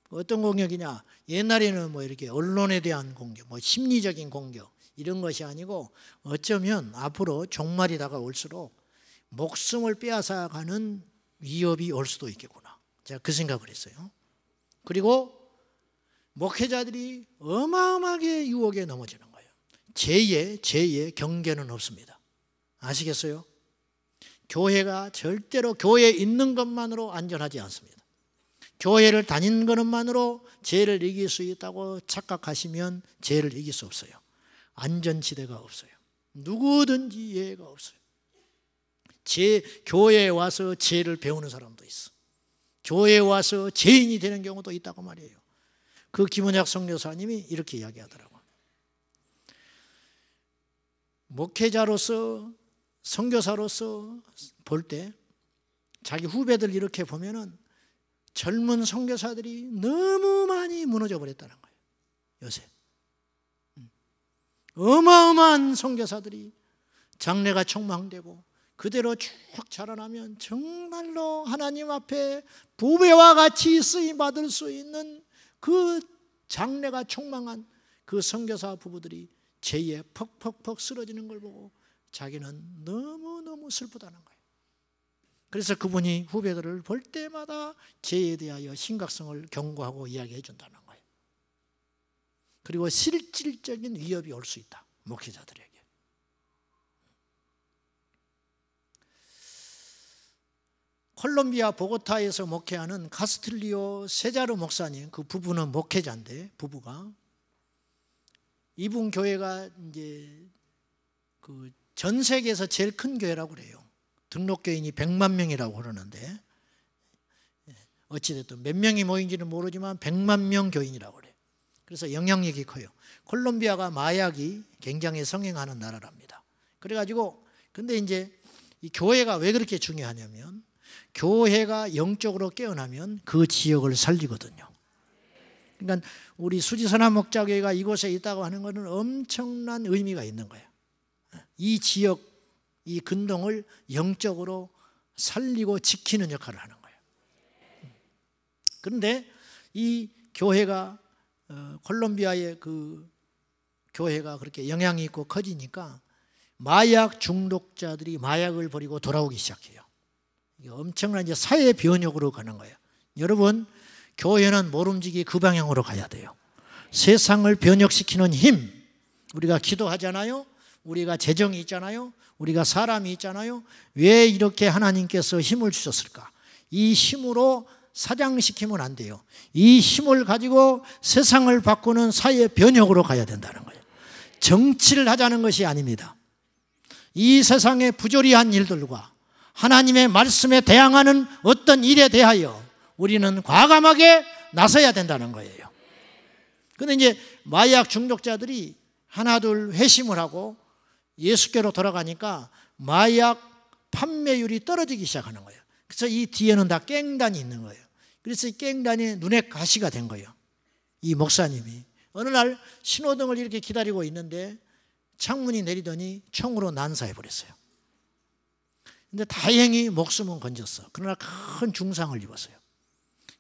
어떤 공격이냐? 옛날에는 뭐 이렇게 언론에 대한 공격, 뭐 심리적인 공격 이런 것이 아니고 어쩌면 앞으로 종말이 다가올수록 목숨을 빼앗아가는 위협이 올 수도 있겠구나. 제가 그 생각을 했어요. 그리고 목회자들이 어마어마하게 유혹에 넘어지는 거예요. 죄의 경계는 없습니다. 아시겠어요? 교회가 절대로 교회에 있는 것만으로 안전하지 않습니다. 교회를 다니는 것만으로 죄를 이길 수 있다고 착각하시면 죄를 이길 수 없어요. 안전지대가 없어요. 누구든지 예외가 없어요. 교회에 와서 죄를 배우는 사람도 있어. 교회에 와서 죄인이 되는 경우도 있다고 말이에요. 그 김원약 선교사님이 이렇게 이야기하더라고요. 목회자로서 선교사로서 볼 때 자기 후배들 이렇게 보면은 젊은 선교사들이 너무 많이 무너져 버렸다는 거예요. 요새 어마어마한 선교사들이 장래가 촉망되고 그대로 쭉 자라나면 정말로 하나님 앞에 부배와 같이 쓰임받을 수 있는 그 장래가 촉망한 그 선교사 부부들이 죄에 퍽퍽퍽 쓰러지는 걸 보고 자기는 너무너무 슬프다는 거예요. 그래서 그분이 후배들을 볼 때마다 죄에 대하여 심각성을 경고하고 이야기해 준다는 거예요. 그리고 실질적인 위협이 올 수 있다. 목회자들에게. 콜롬비아 보고타에서 목회하는 카스틸리오 세자르 목사님, 그 부부는 목회자인데, 부부가 이분 교회가 이제 그 전 세계에서 제일 큰 교회라고 그래요. 등록교인이 100만 명이라고 그러는데 어찌됐든 몇 명이 모인지는 모르지만 100만 명 교인이라고 그래요. 그래서 영향력이 커요. 콜롬비아가 마약이 굉장히 성행하는 나라랍니다. 그래가지고 근데 이제 이 교회가 왜 그렇게 중요하냐면 교회가 영적으로 깨어나면 그 지역을 살리거든요. 그러니까 우리 수지선한 목자교회가 이곳에 있다고 하는 것은 엄청난 의미가 있는 거예요. 이 지역, 이 근동을 영적으로 살리고 지키는 역할을 하는 거예요. 그런데 이 교회가 콜롬비아의 그 교회가 그렇게 영향이 있고 커지니까 마약 중독자들이 마약을 버리고 돌아오기 시작해요. 이게 엄청난 이제 사회 변혁으로 가는 거예요. 여러분, 교회는 모름지기 그 방향으로 가야 돼요. 세상을 변혁시키는 힘, 우리가 기도하잖아요. 우리가 재정이 있잖아요. 우리가 사람이 있잖아요. 왜 이렇게 하나님께서 힘을 주셨을까? 이 힘으로 사장시키면 안 돼요. 이 힘을 가지고 세상을 바꾸는 사회 변혁으로 가야 된다는 거예요. 정치를 하자는 것이 아닙니다. 이 세상의 부조리한 일들과 하나님의 말씀에 대항하는 어떤 일에 대하여 우리는 과감하게 나서야 된다는 거예요. 그런데 이제 마약 중독자들이 하나둘 회심을 하고 예수께로 돌아가니까 마약 판매율이 떨어지기 시작하는 거예요. 그래서 이 뒤에는 다 깽단이 있는 거예요. 그래서 이 깽단이 눈에 가시가 된 거예요. 이 목사님이 어느 날 신호등을 이렇게 기다리고 있는데 창문이 내리더니 총으로 난사해버렸어요. 근데 다행히 목숨은 건졌어. 그러나 큰 중상을 입었어요.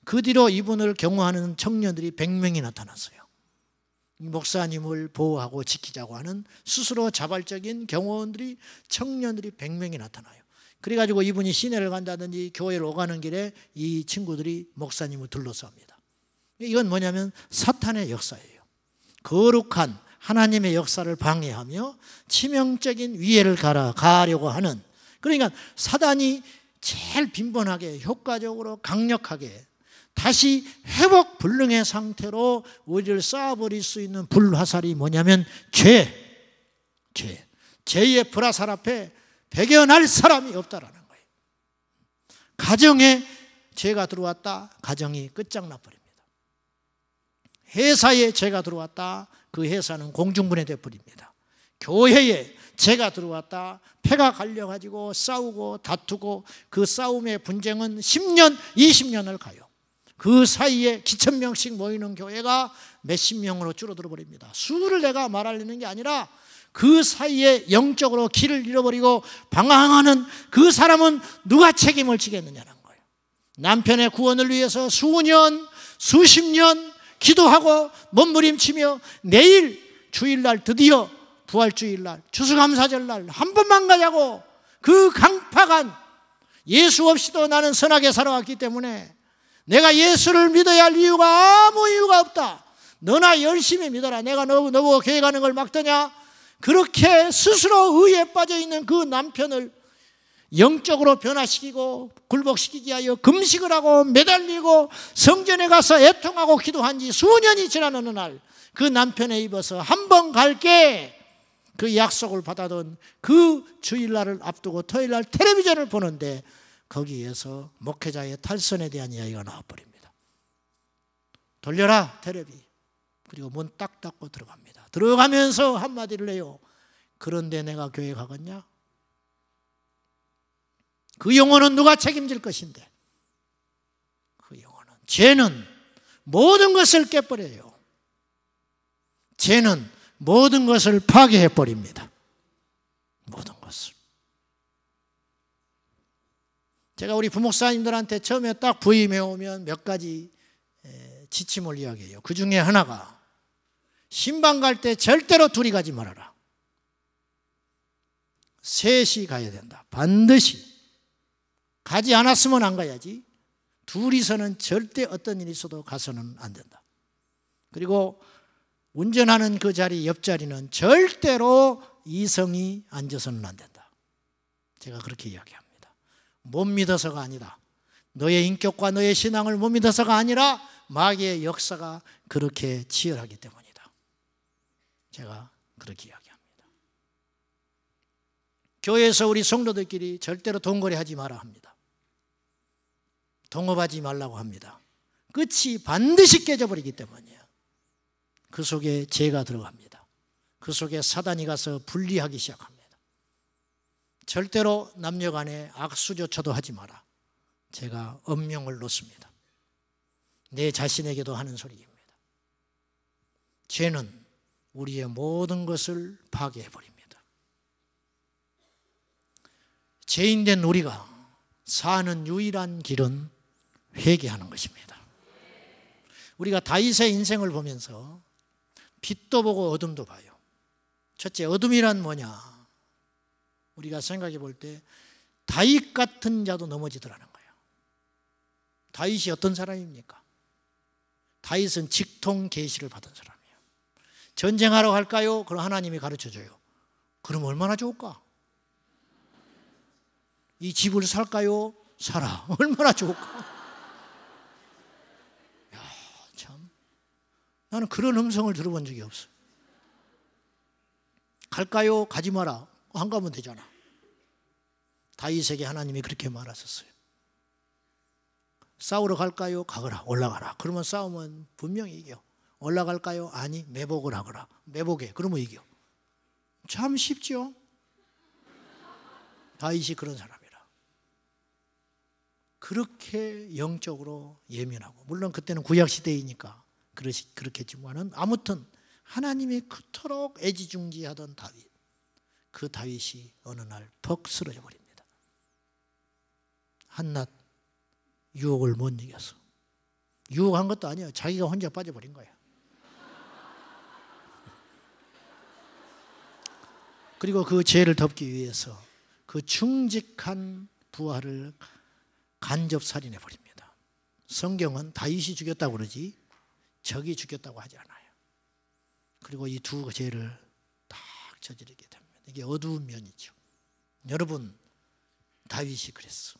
그 뒤로 이분을 경호하는 청년들이 100명이 나타났어요. 목사님을 보호하고 지키자고 하는 스스로 자발적인 경호원들이, 청년들이 100명이 나타나요. 그래가지고 이분이 시내를 간다든지 교회를 오가는 길에 이 친구들이 목사님을 둘러쌉니다. 이건 뭐냐면 사탄의 역사예요. 거룩한 하나님의 역사를 방해하며 치명적인 위해를 가하려고 하는, 그러니까 사단이 제일 빈번하게 효과적으로 강력하게 다시 회복 불능의 상태로 우리를 쌓아버릴 수 있는 불화살이 뭐냐면 죄의 불화살 앞에 배겨날 사람이 없다라는 거예요. 가정에 죄가 들어왔다, 가정이 끝장나 버립니다. 회사에 죄가 들어왔다, 그 회사는 공중분해돼 버립니다. 교회에 죄가 들어왔다, 패가 갈려가지고 싸우고 다투고 그 싸움의 분쟁은 10년, 20년을 가요. 그 사이에 기천 명씩 모이는 교회가 몇십 명으로 줄어들어 버립니다. 수를 내가 말하려는 게 아니라 그 사이에 영적으로 길을 잃어버리고 방황하는 그 사람은 누가 책임을 지겠느냐는 거예요. 남편의 구원을 위해서 수년, 수십 년 기도하고 몸부림치며 내일 주일날 드디어 부활주일날 추수감사절날 한 번만 가자고 그 강팍한 예수 없이도 나는 선하게 살아왔기 때문에 내가 예수를 믿어야 할 이유가 아무 이유가 없다. 너나 열심히 믿어라. 내가 너보고 교회 가는 걸 막더냐? 그렇게 스스로 의에 빠져 있는 그 남편을 영적으로 변화시키고 굴복시키기 위하여 금식을 하고 매달리고 성전에 가서 애통하고 기도한 지 수년이 지난 어느 날 그 남편에 입어서 한 번 갈게 그 약속을 받아둔 그 주일날을 앞두고 토요일날 텔레비전을 보는데 거기에서 목회자의 탈선에 대한 이야기가 나와버립니다. 돌려라 텔레비. 그리고 문 딱 닫고 들어갑니다. 들어가면서 한마디를 해요. 그런데 내가 교회 가겠냐? 그 영혼은 누가 책임질 것인데? 그 영혼은, 죄는 모든 것을 깨버려요. 죄는 모든 것을 파괴해버립니다. 모든 것을. 제가 우리 부목사님들한테 처음에 딱 부임해 오면 몇 가지 지침을 이야기해요. 그 중에 하나가 신방 갈 때 절대로 둘이 가지 말아라. 셋이 가야 된다. 반드시. 가지 않았으면 안 가야지. 둘이서는 절대 어떤 일이 있어도 가서는 안 된다. 그리고 운전하는 그 자리, 옆자리는 절대로 이성이 앉아서는 안 된다. 제가 그렇게 이야기합니다. 못 믿어서가 아니다. 너의 인격과 너의 신앙을 못 믿어서가 아니라 마귀의 역사가 그렇게 치열하기 때문이다. 제가 그렇게 이야기합니다. 교회에서 우리 성도들끼리 절대로 돈거래하지 마라 합니다. 동업하지 말라고 합니다. 끝이 반드시 깨져버리기 때문이에요. 그 속에 죄가 들어갑니다. 그 속에 사단이 가서 분리하기 시작합니다. 절대로 남녀 간에 악수조차도 하지 마라. 제가 엄명을 놓습니다. 내 자신에게도 하는 소리입니다. 죄는 우리의 모든 것을 파괴해버립니다. 죄인된 우리가 사는 유일한 길은 회개하는 것입니다. 우리가 다윗의 인생을 보면서 빛도 보고 어둠도 봐요. 첫째, 어둠이란 뭐냐? 우리가 생각해 볼 때 다윗 같은 자도 넘어지더라는 거예요. 다윗이 어떤 사람입니까? 다윗은 직통 계시를 받은 사람이에요. 전쟁하러 갈까요? 그럼 하나님이 가르쳐줘요. 그럼 얼마나 좋을까? 이 집을 살까요? 사라. 얼마나 좋을까? 야, 참. 나는 그런 음성을 들어본 적이 없어요. 갈까요? 가지 마라. 안 가면 되잖아. 다윗에게 하나님이 그렇게 말하셨어요. 싸우러 갈까요? 가거라. 올라가라. 그러면 싸우면 분명히 이겨. 올라갈까요? 아니, 매복을 하거라. 매복해. 그러면 이겨. 참 쉽죠? 다윗이 그런 사람이라. 그렇게 영적으로 예민하고, 물론 그때는 구약시대이니까 그렇겠지만은 아무튼 하나님이 그토록 애지중지하던 다윗, 그 다윗이 어느 날 퍽 쓰러져 버립니다. 한낱 유혹을 못 이겨서. 유혹한 것도 아니에요. 자기가 혼자 빠져버린 거예요. 그리고 그 죄를 덮기 위해서 그 충직한 부하를 간접 살인해 버립니다. 성경은 다윗이 죽였다고 그러지 적이 죽였다고 하지 않아요. 그리고 이 두 죄를 딱 저지르게 됩니다. 이게 어두운 면이죠. 여러분, 다윗이 그랬어.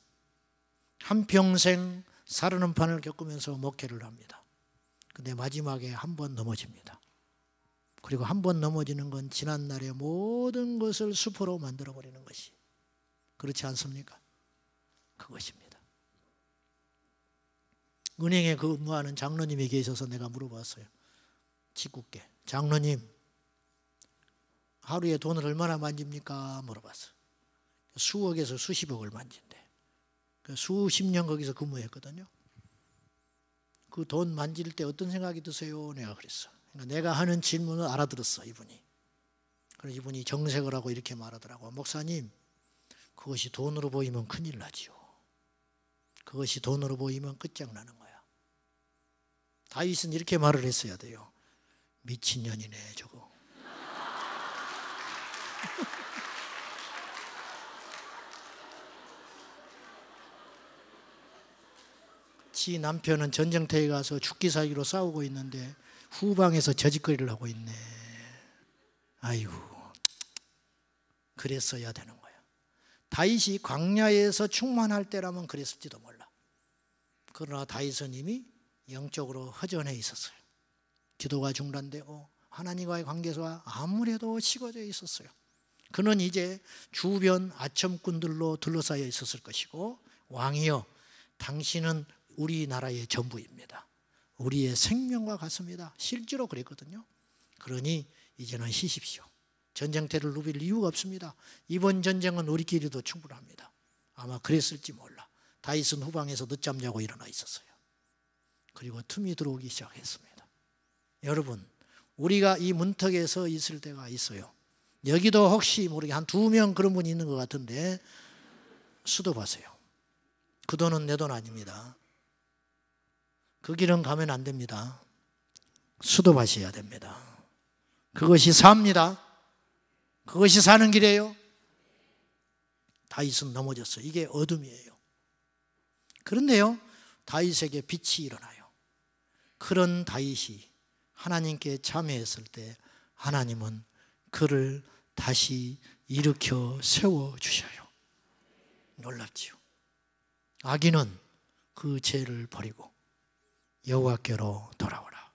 한평생 살인음판을 겪으면서 목회를 합니다. 근데 마지막에 한 번 넘어집니다. 그리고 한 번 넘어지는 건 지난날의 모든 것을 수포로 만들어버리는 것이, 그렇지 않습니까? 그것입니다. 은행에 근무하는 장로님이 계셔서 내가 물어봤어요. 직국계 장로님, 하루에 돈을 얼마나 만집니까? 물어봤어요. 수억에서 수십억을 만진대. 수십 년 거기서 근무했거든요. 그 돈 만질 때 어떤 생각이 드세요? 내가 그랬어. 그러니까 내가 하는 질문을 알아들었어, 이분이. 그래서 이분이 정색을 하고 이렇게 말하더라고. 목사님, 그것이 돈으로 보이면 큰일 나지요. 그것이 돈으로 보이면 끝장나는 거야. 다윗은 이렇게 말을 했어야 돼요. 미친년이네, 저거. 지 남편은 전쟁터에 가서 죽기 살기로 싸우고 있는데 후방에서 저짓거리를 하고 있네. 아이고, 그랬어야 되는 거야. 다윗이 광야에서 충만할 때라면 그랬을지도 몰라. 그러나 다윗은 이미 영적으로 허전해 있었어요. 기도가 중단되고 하나님과의 관계가 아무래도 식어져 있었어요. 그는 이제 주변 아첨꾼들로 둘러싸여 있었을 것이고, 왕이여, 당신은 우리나라의 전부입니다. 우리의 생명과 같습니다. 실제로 그랬거든요. 그러니 이제는 쉬십시오. 전쟁터를 누빌 이유가 없습니다. 이번 전쟁은 우리끼리도 충분합니다. 아마 그랬을지 몰라. 다윗은 후방에서 늦잠 자고 일어나 있었어요. 그리고 틈이 들어오기 시작했습니다. 여러분, 우리가 이 문턱에 서 있을 때가 있어요. 여기도 혹시 모르게 한 2명 그런 분이 있는 것 같은데 수도하세요. 그 돈은 내 돈 아닙니다. 그 길은 가면 안 됩니다. 수도하셔야 됩니다. 그것이 삽니다. 그것이 사는 길이에요. 다윗은 넘어졌어요. 이게 어둠이에요. 그런데요, 다윗에게 빛이 일어나요. 그런 다윗이 하나님께 참회했을 때 하나님은 그를 다시 일으켜 세워주셔요. 놀랍지요. 악인은 그 죄를 버리고 여호와께로 돌아오라.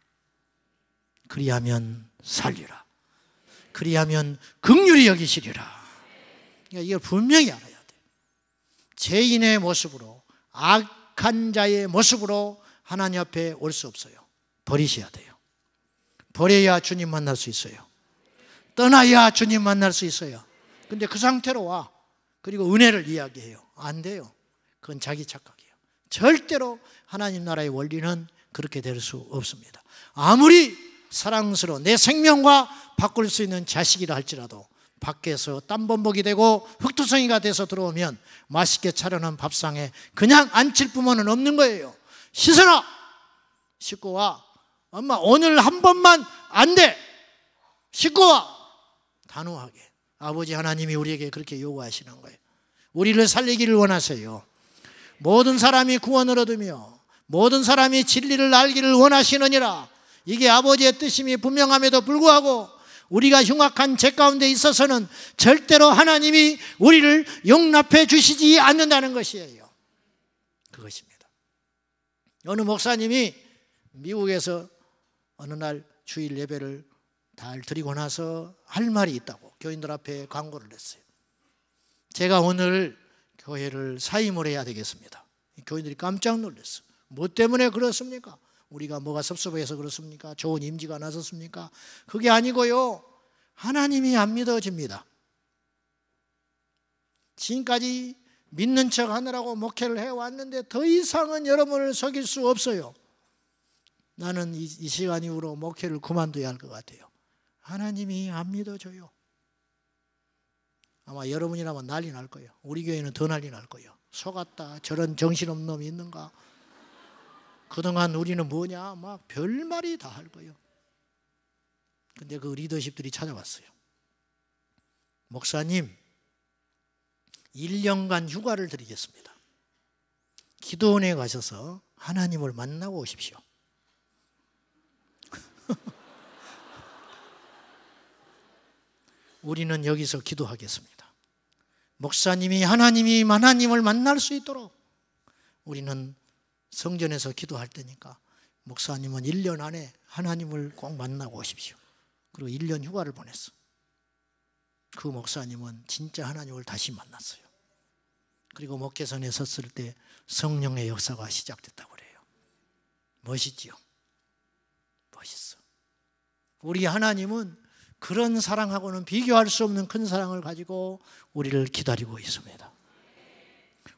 그리하면 살리라. 그리하면 긍휼히 여기시리라. 그러니까 이걸 분명히 알아야 돼. 죄인의 모습으로, 악한 자의 모습으로 하나님 앞에 올 수 없어요. 버리셔야 돼요. 버려야 주님 만날 수 있어요. 떠나야 주님 만날 수 있어요. 근데 그 상태로 와. 그리고 은혜를 이야기해요. 안 돼요. 그건 자기 착각이에요. 절대로 하나님 나라의 원리는 그렇게 될 수 없습니다. 아무리 사랑스러운 내 생명과 바꿀 수 있는 자식이라 할지라도 밖에서 땀범벅이 되고 흙투성이가 돼서 들어오면 맛있게 차려놓은 밥상에 그냥 앉힐 뿐만은 없는 거예요. 씻어라! 씻고 와. 엄마 오늘 한 번만 안 돼! 씻고 와! 단호하게. 아버지 하나님이 우리에게 그렇게 요구하시는 거예요. 우리를 살리기를 원하세요. 모든 사람이 구원을 얻으며 모든 사람이 진리를 알기를 원하시느니라. 이게 아버지의 뜻임이 분명함에도 불구하고 우리가 흉악한 죄 가운데 있어서는 절대로 하나님이 우리를 용납해 주시지 않는다는 것이에요. 그것입니다. 어느 목사님이 미국에서 어느 날 주일 예배를 잘 드리고 나서 할 말이 있다고 교인들 앞에 광고를 냈어요. 제가 오늘 교회를 사임을 해야 되겠습니다. 교인들이 깜짝 놀랐어요. 뭐 때문에 그렇습니까? 우리가 뭐가 섭섭해서 그렇습니까? 좋은 임지가 나섰습니까? 그게 아니고요. 하나님이 안 믿어집니다. 지금까지 믿는 척 하느라고 목회를 해왔는데 더 이상은 여러분을 속일 수 없어요. 나는 이 시간 이후로 목회를 그만둬야 할 것 같아요. 하나님이 안 믿어줘요. 아마 여러분이라면 난리 날 거예요. 우리 교회는 더 난리 날 거예요. 속았다. 저런 정신없는 놈이 있는가? 그동안 우리는 뭐냐? 막 별말이 다 할 거예요. 근데 그 리더십들이 찾아왔어요. 목사님, 1년간 휴가를 드리겠습니다. 기도원에 가셔서 하나님을 만나고 오십시오. 우리는 여기서 기도하겠습니다. 목사님이 하나님을 만날 수 있도록 우리는 성전에서 기도할 때니까 목사님은 1년 안에 하나님을 꼭 만나고 오십시오. 그리고 1년 휴가를 보냈어. 그 목사님은 진짜 하나님을 다시 만났어요. 그리고 목회선에 섰을 때 성령의 역사가 시작됐다고 그래요. 멋있지요? 멋있어. 우리 하나님은 그런 사랑하고는 비교할 수 없는 큰 사랑을 가지고 우리를 기다리고 있습니다.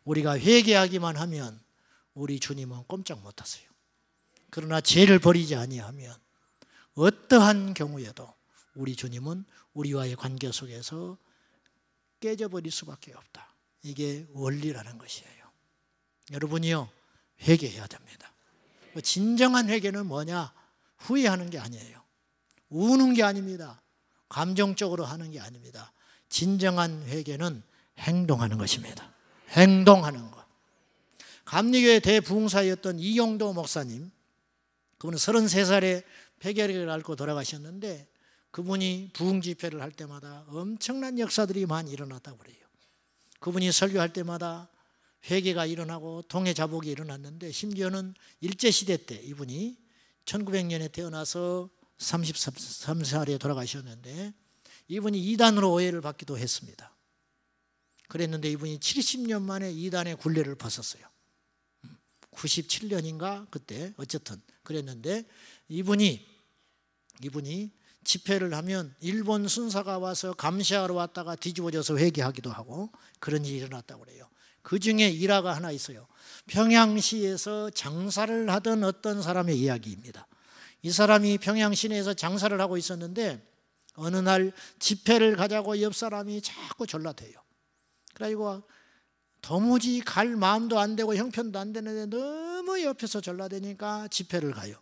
우리가 회개하기만 하면 우리 주님은 꼼짝 못하세요. 그러나 죄를 버리지 아니하면 어떠한 경우에도 우리 주님은 우리와의 관계 속에서 깨져버릴 수밖에 없다. 이게 원리라는 것이에요. 여러분이요, 회개해야 됩니다. 진정한 회개는 뭐냐? 후회하는 게 아니에요. 우는 게 아닙니다. 감정적으로 하는 게 아닙니다. 진정한 회개는 행동하는 것입니다. 행동하는 것. 감리교회 대부흥사였던 이용도 목사님, 그분은 33살에 폐결핵을 앓고 돌아가셨는데 그분이 부흥 집회를 할 때마다 엄청난 역사들이 많이 일어났다고 그래요. 그분이 설교할 때마다 회개가 일어나고 통해 자복이 일어났는데 심지어는 일제시대 때 이분이 1900년에 태어나서 33살에 돌아가셨는데 이분이 이단으로 오해를 받기도 했습니다. 그랬는데 이분이 70년 만에 이단의 굴레를 벗었어요. 97년인가 그때 어쨌든 그랬는데 이분이 집회를 하면 일본 순사가 와서 감시하러 왔다가 뒤집어져서 회개하기도 하고 그런 일이 일어났다고 그래요. 그 중에 일화가 하나 있어요. 평양시에서 장사를 하던 어떤 사람의 이야기입니다. 이 사람이 평양 시내에서 장사를 하고 있었는데 어느 날 집회를 가자고 옆 사람이 자꾸 전화돼요. 그래가지고 도무지 갈 마음도 안 되고 형편도 안 되는데 너무 옆에서 전화되니까 집회를 가요.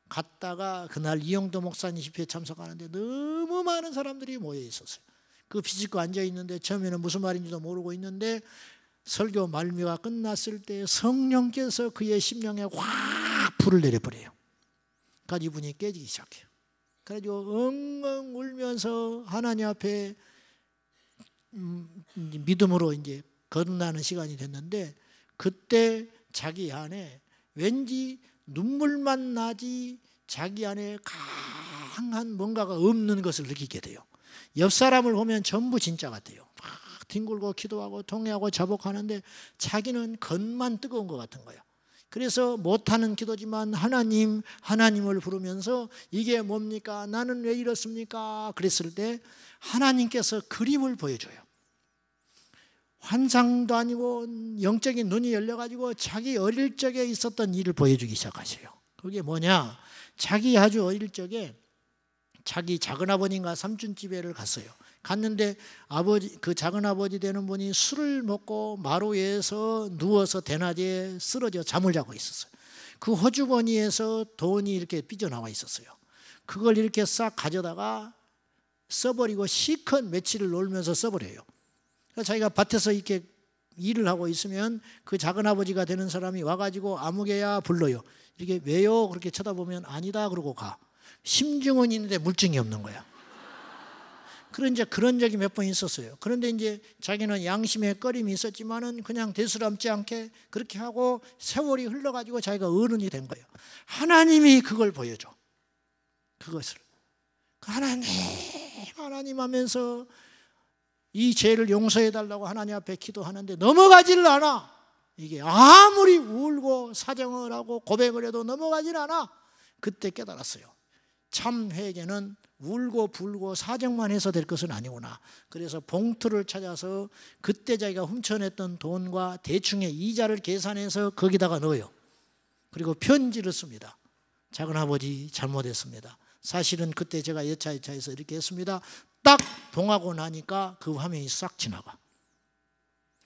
갔다가 그날 이용도 목사님 집회에 참석하는데 너무 많은 사람들이 모여 있었어요. 그 비집고 앉아 있는데 처음에는 무슨 말인지도 모르고 있는데 설교 말미가 끝났을 때 성령께서 그의 심령에 확 불을 내려버려요. 그러니까 이분이 깨지기 시작해요. 그래가지고 엉엉 울면서 하나님 앞에 믿음으로 이제 거듭나는 시간이 됐는데 그때 자기 안에 왠지 눈물만 나지 자기 안에 강한 뭔가가 없는 것을 느끼게 돼요. 옆 사람을 보면 전부 진짜 같아요. 막 뒹굴고 기도하고 통회하고 자복하는데 자기는 겉만 뜨거운 것 같은 거예요. 그래서 못하는 기도지만 하나님을 부르면서 이게 뭡니까? 나는 왜 이렇습니까? 그랬을 때 하나님께서 그림을 보여줘요. 환상도 아니고 영적인 눈이 열려가지고 자기 어릴 적에 있었던 일을 보여주기 시작하셔요. 그게 뭐냐? 자기 아주 어릴 적에 자기 작은아버님과 삼촌집에를 갔어요. 갔는데 그 작은아버지 되는 분이 술을 먹고 마루 위에서 누워서 대낮에 쓰러져 잠을 자고 있었어요. 그 호주머니에서 돈이 이렇게 삐져나와 있었어요. 그걸 이렇게 싹 가져다가 써버리고 시컷 며칠을 놀면서 써버려요. 자기가 밭에서 이렇게 일을 하고 있으면 그 작은아버지가 되는 사람이 와가지고 아무개야 불러요. 이렇게 왜요? 그렇게 쳐다보면 아니다 그러고 가. 심증은 있는데 물증이 없는 거야. 그런 적이 몇 번 있었어요. 그런데 이제 자기는 양심의 꺼림이 있었지만은 그냥 대수롭지 않게 그렇게 하고 세월이 흘러가지고 자기가 어른이 된 거예요. 하나님이 그걸 보여줘. 그것을. 하나님 하면서 이 죄를 용서해 달라고 하나님 앞에 기도하는데 넘어가지를 않아. 이게 아무리 울고 사정을 하고 고백을 해도 넘어가질 않아. 그때 깨달았어요. 참 회개는 울고 불고 사정만 해서 될 것은 아니구나. 그래서 봉투를 찾아서 그때 자기가 훔쳐냈던 돈과 대충의 이자를 계산해서 거기다가 넣어요. 그리고 편지를 씁니다. 작은아버지 잘못했습니다. 사실은 그때 제가 여차여차해서 이렇게 했습니다. 딱 봉하고 나니까 그 화면이 싹 지나가.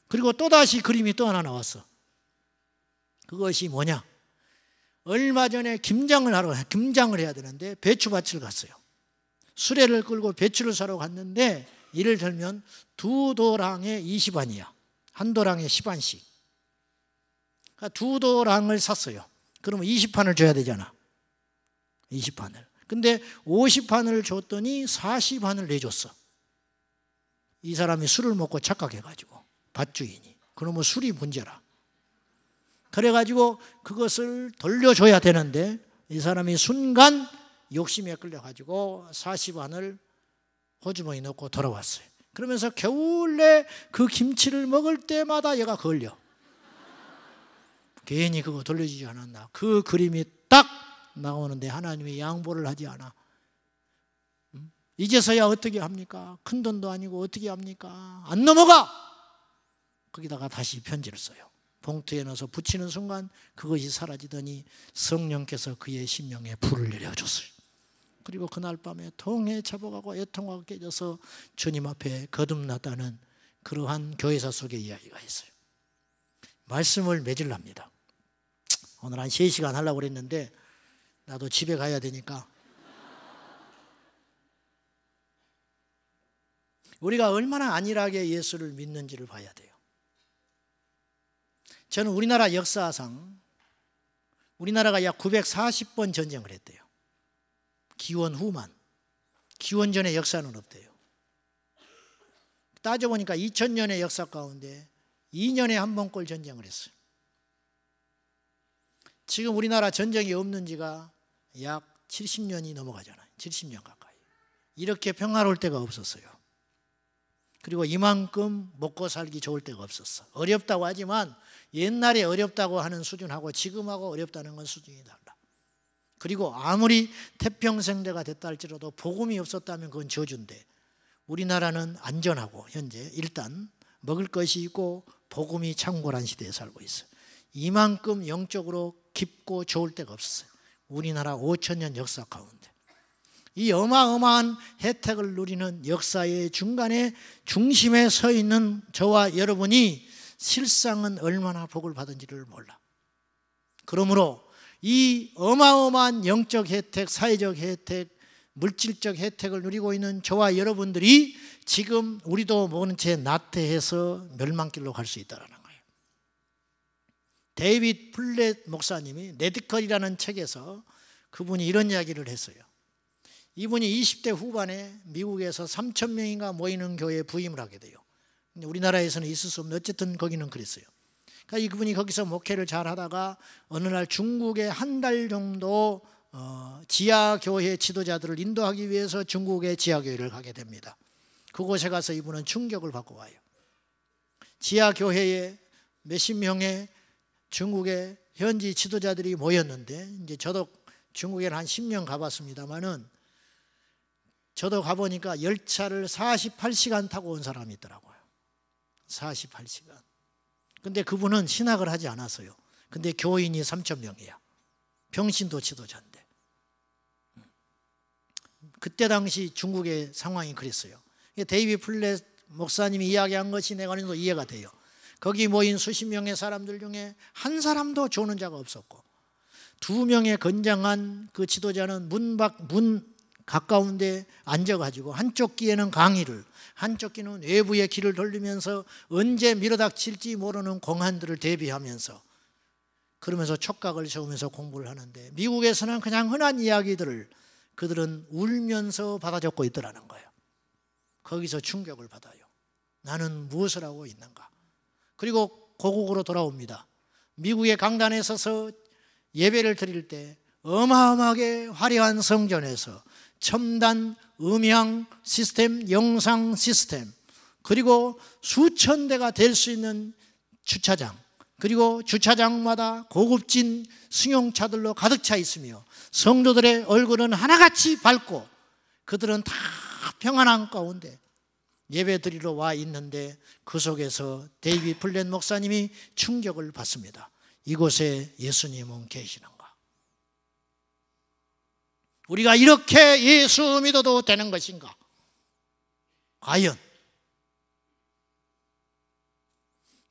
그리고 또다시 그림이 또 하나 나왔어. 그것이 뭐냐? 얼마 전에 김장을 해야 되는데 배추밭을 갔어요. 수레를 끌고 배추를 사러 갔는데 예를 들면 2도랑에 20안이야. 한 도랑에 10안씩. 그러니까 2도랑을 샀어요. 그러면 20판을 줘야 되잖아. 20판을. 근데 50판을 줬더니 40판을 내줬어. 이 사람이 술을 먹고 착각해가지고 밭주인이. 그러면 술이 문제라. 그래가지고 그것을 돌려줘야 되는데 이 사람이 순간 욕심에 끌려가지고 40안을 호주머니에 넣고 돌아왔어요. 그러면서 겨울에 그 김치를 먹을 때마다 얘가 걸려. 괜히 그거 돌려주지 않았나. 그 그림이 딱 나오는데 하나님이 양보를 하지 않아. 이제서야 어떻게 합니까? 큰 돈도 아니고 어떻게 합니까? 안 넘어가! 거기다가 다시 편지를 써요. 봉투에 넣어서 붙이는 순간 그것이 사라지더니 성령께서 그의 심령에 불을 내려줬어요. 그리고 그날 밤에 통에 잡아가고 애통하고 깨져서 주님 앞에 거듭났다는 그러한 교회사 속의 이야기가 있어요. 말씀을 맺으랍니다. 오늘 한 3시간 하려고 그랬는데 나도 집에 가야 되니까 우리가 얼마나 안일하게 예수를 믿는지를 봐야 돼요. 저는 우리나라 역사상 우리나라가 약 940번 전쟁을 했대요. 기원 후만. 기원 전의 역사는 없대요. 따져보니까 2000년의 역사 가운데 2년에 한 번꼴 전쟁을 했어요. 지금 우리나라 전쟁이 없는 지가 약 70년이 넘어가잖아요. 70년 가까이. 이렇게 평화로울 때가 없었어요. 그리고 이만큼 먹고 살기 좋을 때가 없었어. 어렵다고 하지만 옛날에 어렵다고 하는 수준하고 지금하고 어렵다는 건 수준이 달라. 그리고 아무리 태평성대가 됐다 할지라도 복음이 없었다면 그건 저주인데 우리나라는 안전하고 현재 일단 먹을 것이 있고 복음이 창궐한 시대에 살고 있어요. 이만큼 영적으로 깊고 좋을 때가 없었어요. 우리나라 5000년 역사 가운데. 이 어마어마한 혜택을 누리는 역사의 중심에 서 있는 저와 여러분이 실상은 얼마나 복을 받은지를 몰라. 그러므로 이 어마어마한 영적 혜택, 사회적 혜택, 물질적 혜택을 누리고 있는 저와 여러분들이 지금 우리도 모른 채 나태해서 멸망길로 갈 수 있다는 거예요. 데이빗 플랫 목사님이 레디컬이라는 책에서 그분이 이런 이야기를 했어요. 이분이 20대 후반에 미국에서 3,000명인가 모이는 교회에 부임을 하게 돼요. 근데 우리나라에서는 있을 수 없는 어쨌든 거기는 그랬어요. 그러니까 이분이 거기서 목회를 잘 하다가 어느 날 중국에 한 달 정도 지하교회 지도자들을 인도하기 위해서 중국의 지하교회를 가게 됩니다. 그곳에 가서 이분은 충격을 받고 와요. 지하교회에 몇십 명의 중국의 현지 지도자들이 모였는데, 이제 저도 중국에는 한 10년 가봤습니다만은, 저도 가보니까 열차를 48시간 타고 온 사람이 있더라고요. 48시간. 근데 그분은 신학을 하지 않았어요. 근데 교인이 3,000명이야. 평신도 지도자인데. 그때 당시 중국의 상황이 그랬어요. 데이비드 플랫 목사님이 이야기한 것이 내가 오늘도 이해가 돼요. 거기 모인 수십 명의 사람들 중에 한 사람도 조는 자가 없었고, 2명의 건장한 그 지도자는 문 가까운데 앉아가지고 한쪽 귀에는 강의를, 한쪽 귀는 외부의 귀를 돌리면서 언제 밀어닥칠지 모르는 공안들을 대비하면서, 그러면서 촉각을 세우면서 공부를 하는데, 미국에서는 그냥 흔한 이야기들을 그들은 울면서 받아 적고 있더라는 거예요. 거기서 충격을 받아요. 나는 무엇을 하고 있는가? 그리고 고국으로 돌아옵니다. 미국의 강단에 서서 예배를 드릴 때 어마어마하게 화려한 성전에서 첨단 음향 시스템, 영상 시스템, 그리고 수천 대가 될 수 있는 주차장, 그리고 주차장마다 고급진 승용차들로 가득 차 있으며 성도들의 얼굴은 하나같이 밝고 그들은 다 평안한 가운데 예배 드리러 와 있는데, 그 속에서 데이비드 플랫 목사님이 충격을 받습니다. 이곳에 예수님은 계시는가? 우리가 이렇게 예수 믿어도 되는 것인가? 과연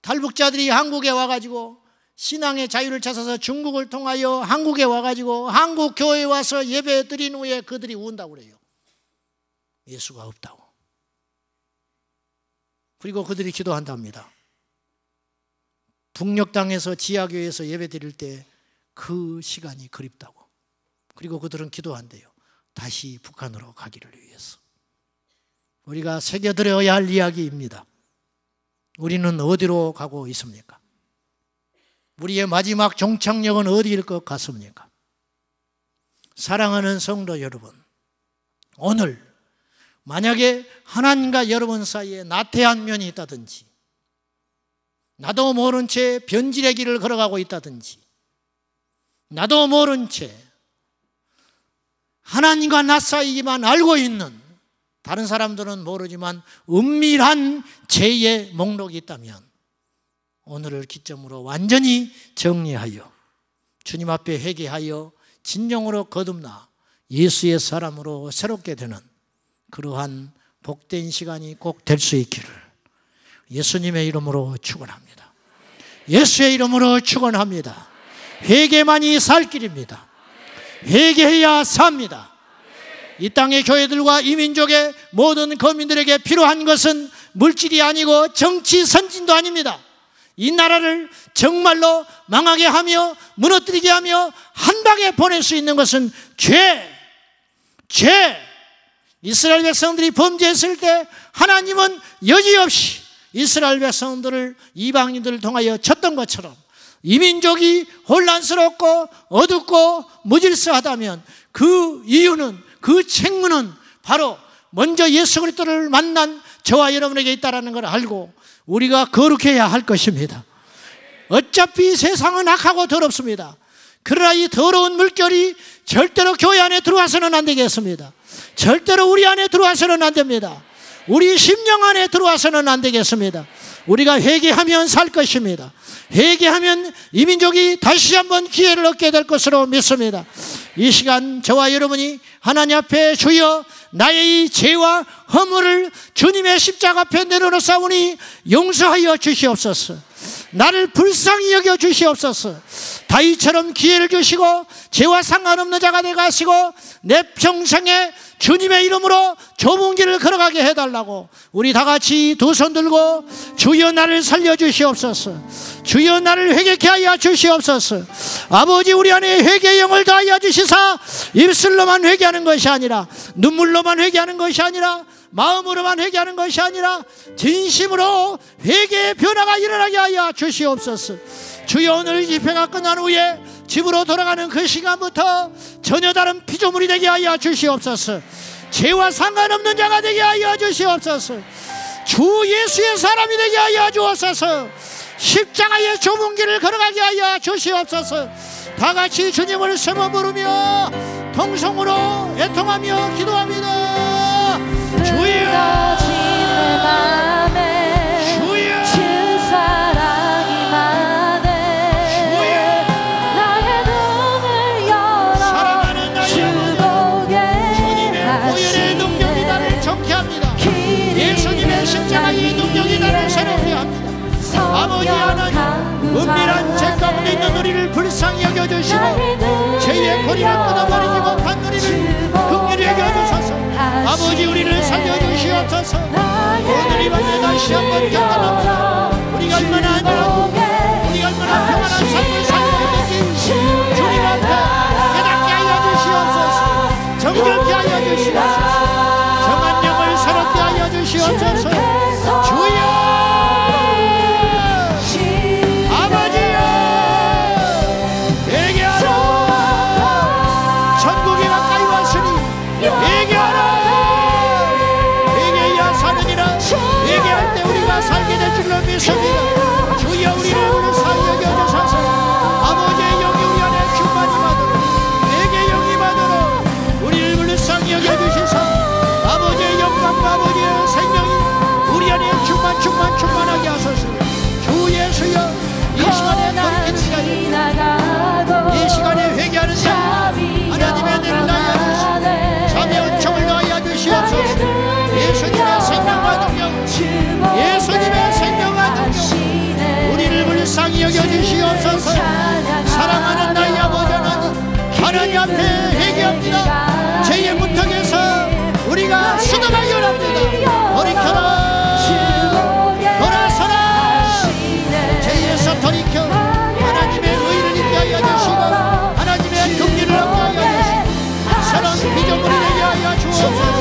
탈북자들이 한국에 와가지고 신앙의 자유를 찾아서 중국을 통하여 한국에 와가지고 한국 교회에 와서 예배 드린 후에 그들이 운다고 그래요. 예수가 없다고. 그리고 그들이 기도한답니다. 북녘 땅에서 지하교회에서 예배 드릴 때 그 시간이 그립다고. 그리고 그들은 기도한대요. 다시 북한으로 가기를 위해서. 우리가 새겨들어야 할 이야기입니다. 우리는 어디로 가고 있습니까? 우리의 마지막 종착역은 어디일 것 같습니까? 사랑하는 성도 여러분, 오늘 만약에 하나님과 여러분 사이에 나태한 면이 있다든지, 나도 모른 채 변질의 길을 걸어가고 있다든지, 나도 모른 채 하나님과 나 사이만 알고 있는, 다른 사람들은 모르지만 은밀한 죄의 목록이 있다면 오늘을 기점으로 완전히 정리하여 주님 앞에 회개하여 진정으로 거듭나 예수의 사람으로 새롭게 되는 그러한 복된 시간이 꼭 될 수 있기를 예수님의 이름으로 축원합니다. 예수의 이름으로 축원합니다. 회개만이 살 길입니다. 회개해야 삽니다. 이 땅의 교회들과 이 민족의 모든 거민들에게 필요한 것은 물질이 아니고 정치 선진도 아닙니다. 이 나라를 정말로 망하게 하며 무너뜨리게 하며 한 방에 보낼 수 있는 것은 죄. 이스라엘 백성들이 범죄했을 때 하나님은 여지없이 이스라엘 백성들을 이방인들을 통하여 쳤던 것처럼 이 민족이 혼란스럽고 어둡고 무질서하다면 그 이유는, 그 책무는 바로 먼저 예수 그리스도를 만난 저와 여러분에게 있다는 걸 알고 우리가 거룩해야 할 것입니다. 어차피 세상은 악하고 더럽습니다. 그러나 이 더러운 물결이 절대로 교회 안에 들어와서는 안 되겠습니다. 절대로 우리 안에 들어와서는 안 됩니다. 우리 심령 안에 들어와서는 안 되겠습니다. 우리가 회개하면 살 것입니다. 회개하면 이 민족이 다시 한번 기회를 얻게 될 것으로 믿습니다. 이 시간 저와 여러분이 하나님 앞에 주여 나의 이 죄와 허물을 주님의 십자가 앞에 내려놓사오니 용서하여 주시옵소서. 나를 불쌍히 여겨 주시옵소서. 다윗처럼 기회를 주시고 죄와 상관없는 자가 되게 하시고 내 평생에 주님의 이름으로 좁은 길을 걸어가게 해달라고 우리 다 같이 두 손 들고 주여 나를 살려주시옵소서. 주여 나를 회개케 하여 주시옵소서. 아버지, 우리 안에 회개의 영을 더하여 주시사 입술로만 회개하는 것이 아니라, 눈물로만 회개하는 것이 아니라, 마음으로만 회개하는 것이 아니라 진심으로 회개의 변화가 일어나게 하여 주시옵소서. 주여, 오늘 집회가 끝난 후에 집으로 돌아가는 그 시간부터 전혀 다른 피조물이 되게 하여 주시옵소서. 죄와 상관없는 자가 되게 하여 주시옵소서. 주 예수의 사람이 되게 하여 주옵소서. 십자가의 좁은 길을 걸어가게 하여 주시옵소서. 다 같이 주님을 세번 부르며 통성으로 애통하며 기도합니다. 주여, 주여, 주 사랑이 많네. 주여, 나의 눈을 열어 사랑하는 나의 주보게 주님의 보혈의 능력이 나를 정케합니다. 예수님의 십자가의 능력이 나를 새롭게 합니다. 아버지 하나님, 은밀한 죄 가운데 있는 우리를 불쌍히 여겨주시고 죄의 고리를 끊어버리지 못한 우리를 긍휼히 여겨주소서. 아버지, 우리를 살려주시옵소서. 오늘 이 밤에 다시 한번 경험합니다. 우리가 얼마나 안전하고 우리가 얼마나 평안한 삶을 살아야 되는지 주님 앞에 깨닫게 하여 주시옵소서. 정결케 하여 주시옵소서. 정한 영을 새롭게 하여 주시옵소서. 주여, 얘기할 때 우리가 살게 될 줄로 믿습니다. 주여, 우리를 살려 여겨주소서. 아버지의 영이 우리 안에 충만하도록, 내게 영이 받도록 우리를 불쌍히 여겨주시소. 아버지의 영광과 아버지의 생명이 우리 안에 충만하게 하소서. 주 예수여, 이 시간에 돌이키는 자, 이 시간에 회개하는 자, 하나님의 은혜를 나여 주시고 자비의 은총을 나여 주시옵소서. 예수님의 생명과 능력, 예수님의 생명과 능력 우리를 불쌍히 여겨주시옵소서. 사랑하는 나의 아버지 하나님 앞에 회개합니다. 죄의 문턱에서 우리가 수동하기 원합니다. 돌이켜라, 돌아서라. 죄에서 돌이켜 하나님의 의를 있게 하여 주시고 하나님의 긍휼을 얻게 하여 주시고 새로운 피조물이 되게 하여 주옵소서.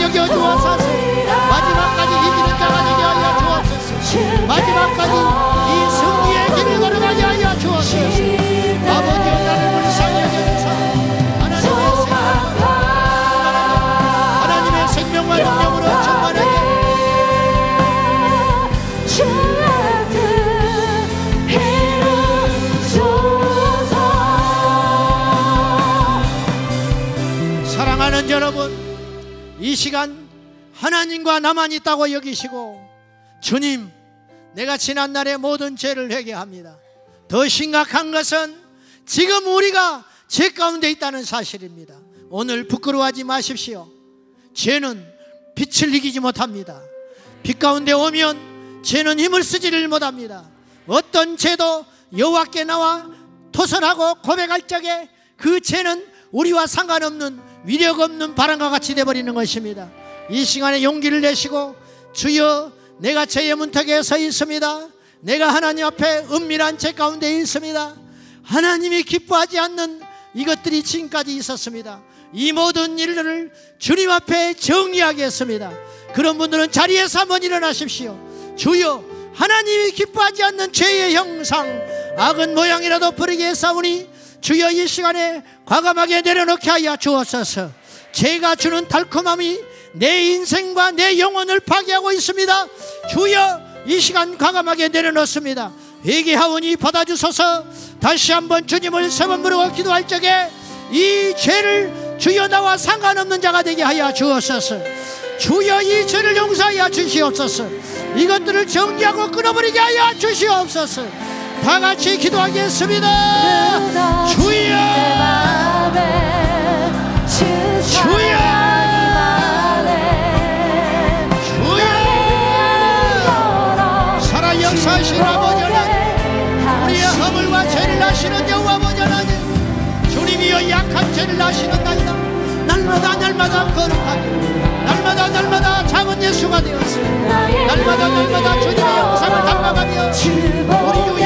여겨주옵소서. 마지막까지 이기는 자가 되게 하여 주옵소서. 마지막까지 이 승리의 길을 걸어가게 하여 주옵소서. 아버지, 나를 불쌍히 여겨주소서. 하나님의 생명과 능력으로 충만하게 사랑하는 여러분, 이 시간 하나님과 나만 있다고 여기시고 주님, 내가 지난날의 모든 죄를 회개합니다. 더 심각한 것은 지금 우리가 죄 가운데 있다는 사실입니다. 오늘 부끄러워하지 마십시오. 죄는 빛을 이기지 못합니다. 빛 가운데 오면 죄는 힘을 쓰지를 못합니다. 어떤 죄도 여호와께 나와 토설하고 고백할 적에 그 죄는 우리와 상관없는 위력 없는 바람과 같이 되어버리는 것입니다. 이 시간에 용기를 내시고 주여, 내가 죄의 문턱에 서 있습니다. 내가 하나님 앞에 은밀한 죄 가운데 있습니다. 하나님이 기뻐하지 않는 이것들이 지금까지 있었습니다. 이 모든 일들을 주님 앞에 정리하겠습니다. 그런 분들은 자리에서 한번 일어나십시오. 주여, 하나님이 기뻐하지 않는 죄의 형상, 악은 모양이라도 버리게 했사오니 주여, 이 시간에 과감하게 내려놓게 하여 주옵소서. 죄가 주는 달콤함이 내 인생과 내 영혼을 파괴하고 있습니다. 주여, 이 시간 과감하게 내려놓습니다. 회개하오니 받아주소서. 다시 한번 주님을 세 번 부르고 기도할 적에 이 죄를 주여 나와 상관없는 자가 되게 하여 주옵소서. 주여, 이 죄를 용서하여 주시옵소서. 이것들을 정리하고 끊어버리게 하여 주시옵소서. 다 같이 기도하겠습니다. 주여, 주여, 주여. 살아 역사하신 아버지 하나님, 우리의 허물과 죄를 아시는 여호와 아버지 하나님, 주님이여 약한 죄를 아시는나이다. 날마다 거룩하게, 날마다 작은 예수가 되었으며 날마다 주님의 영상을 닮아가며 우리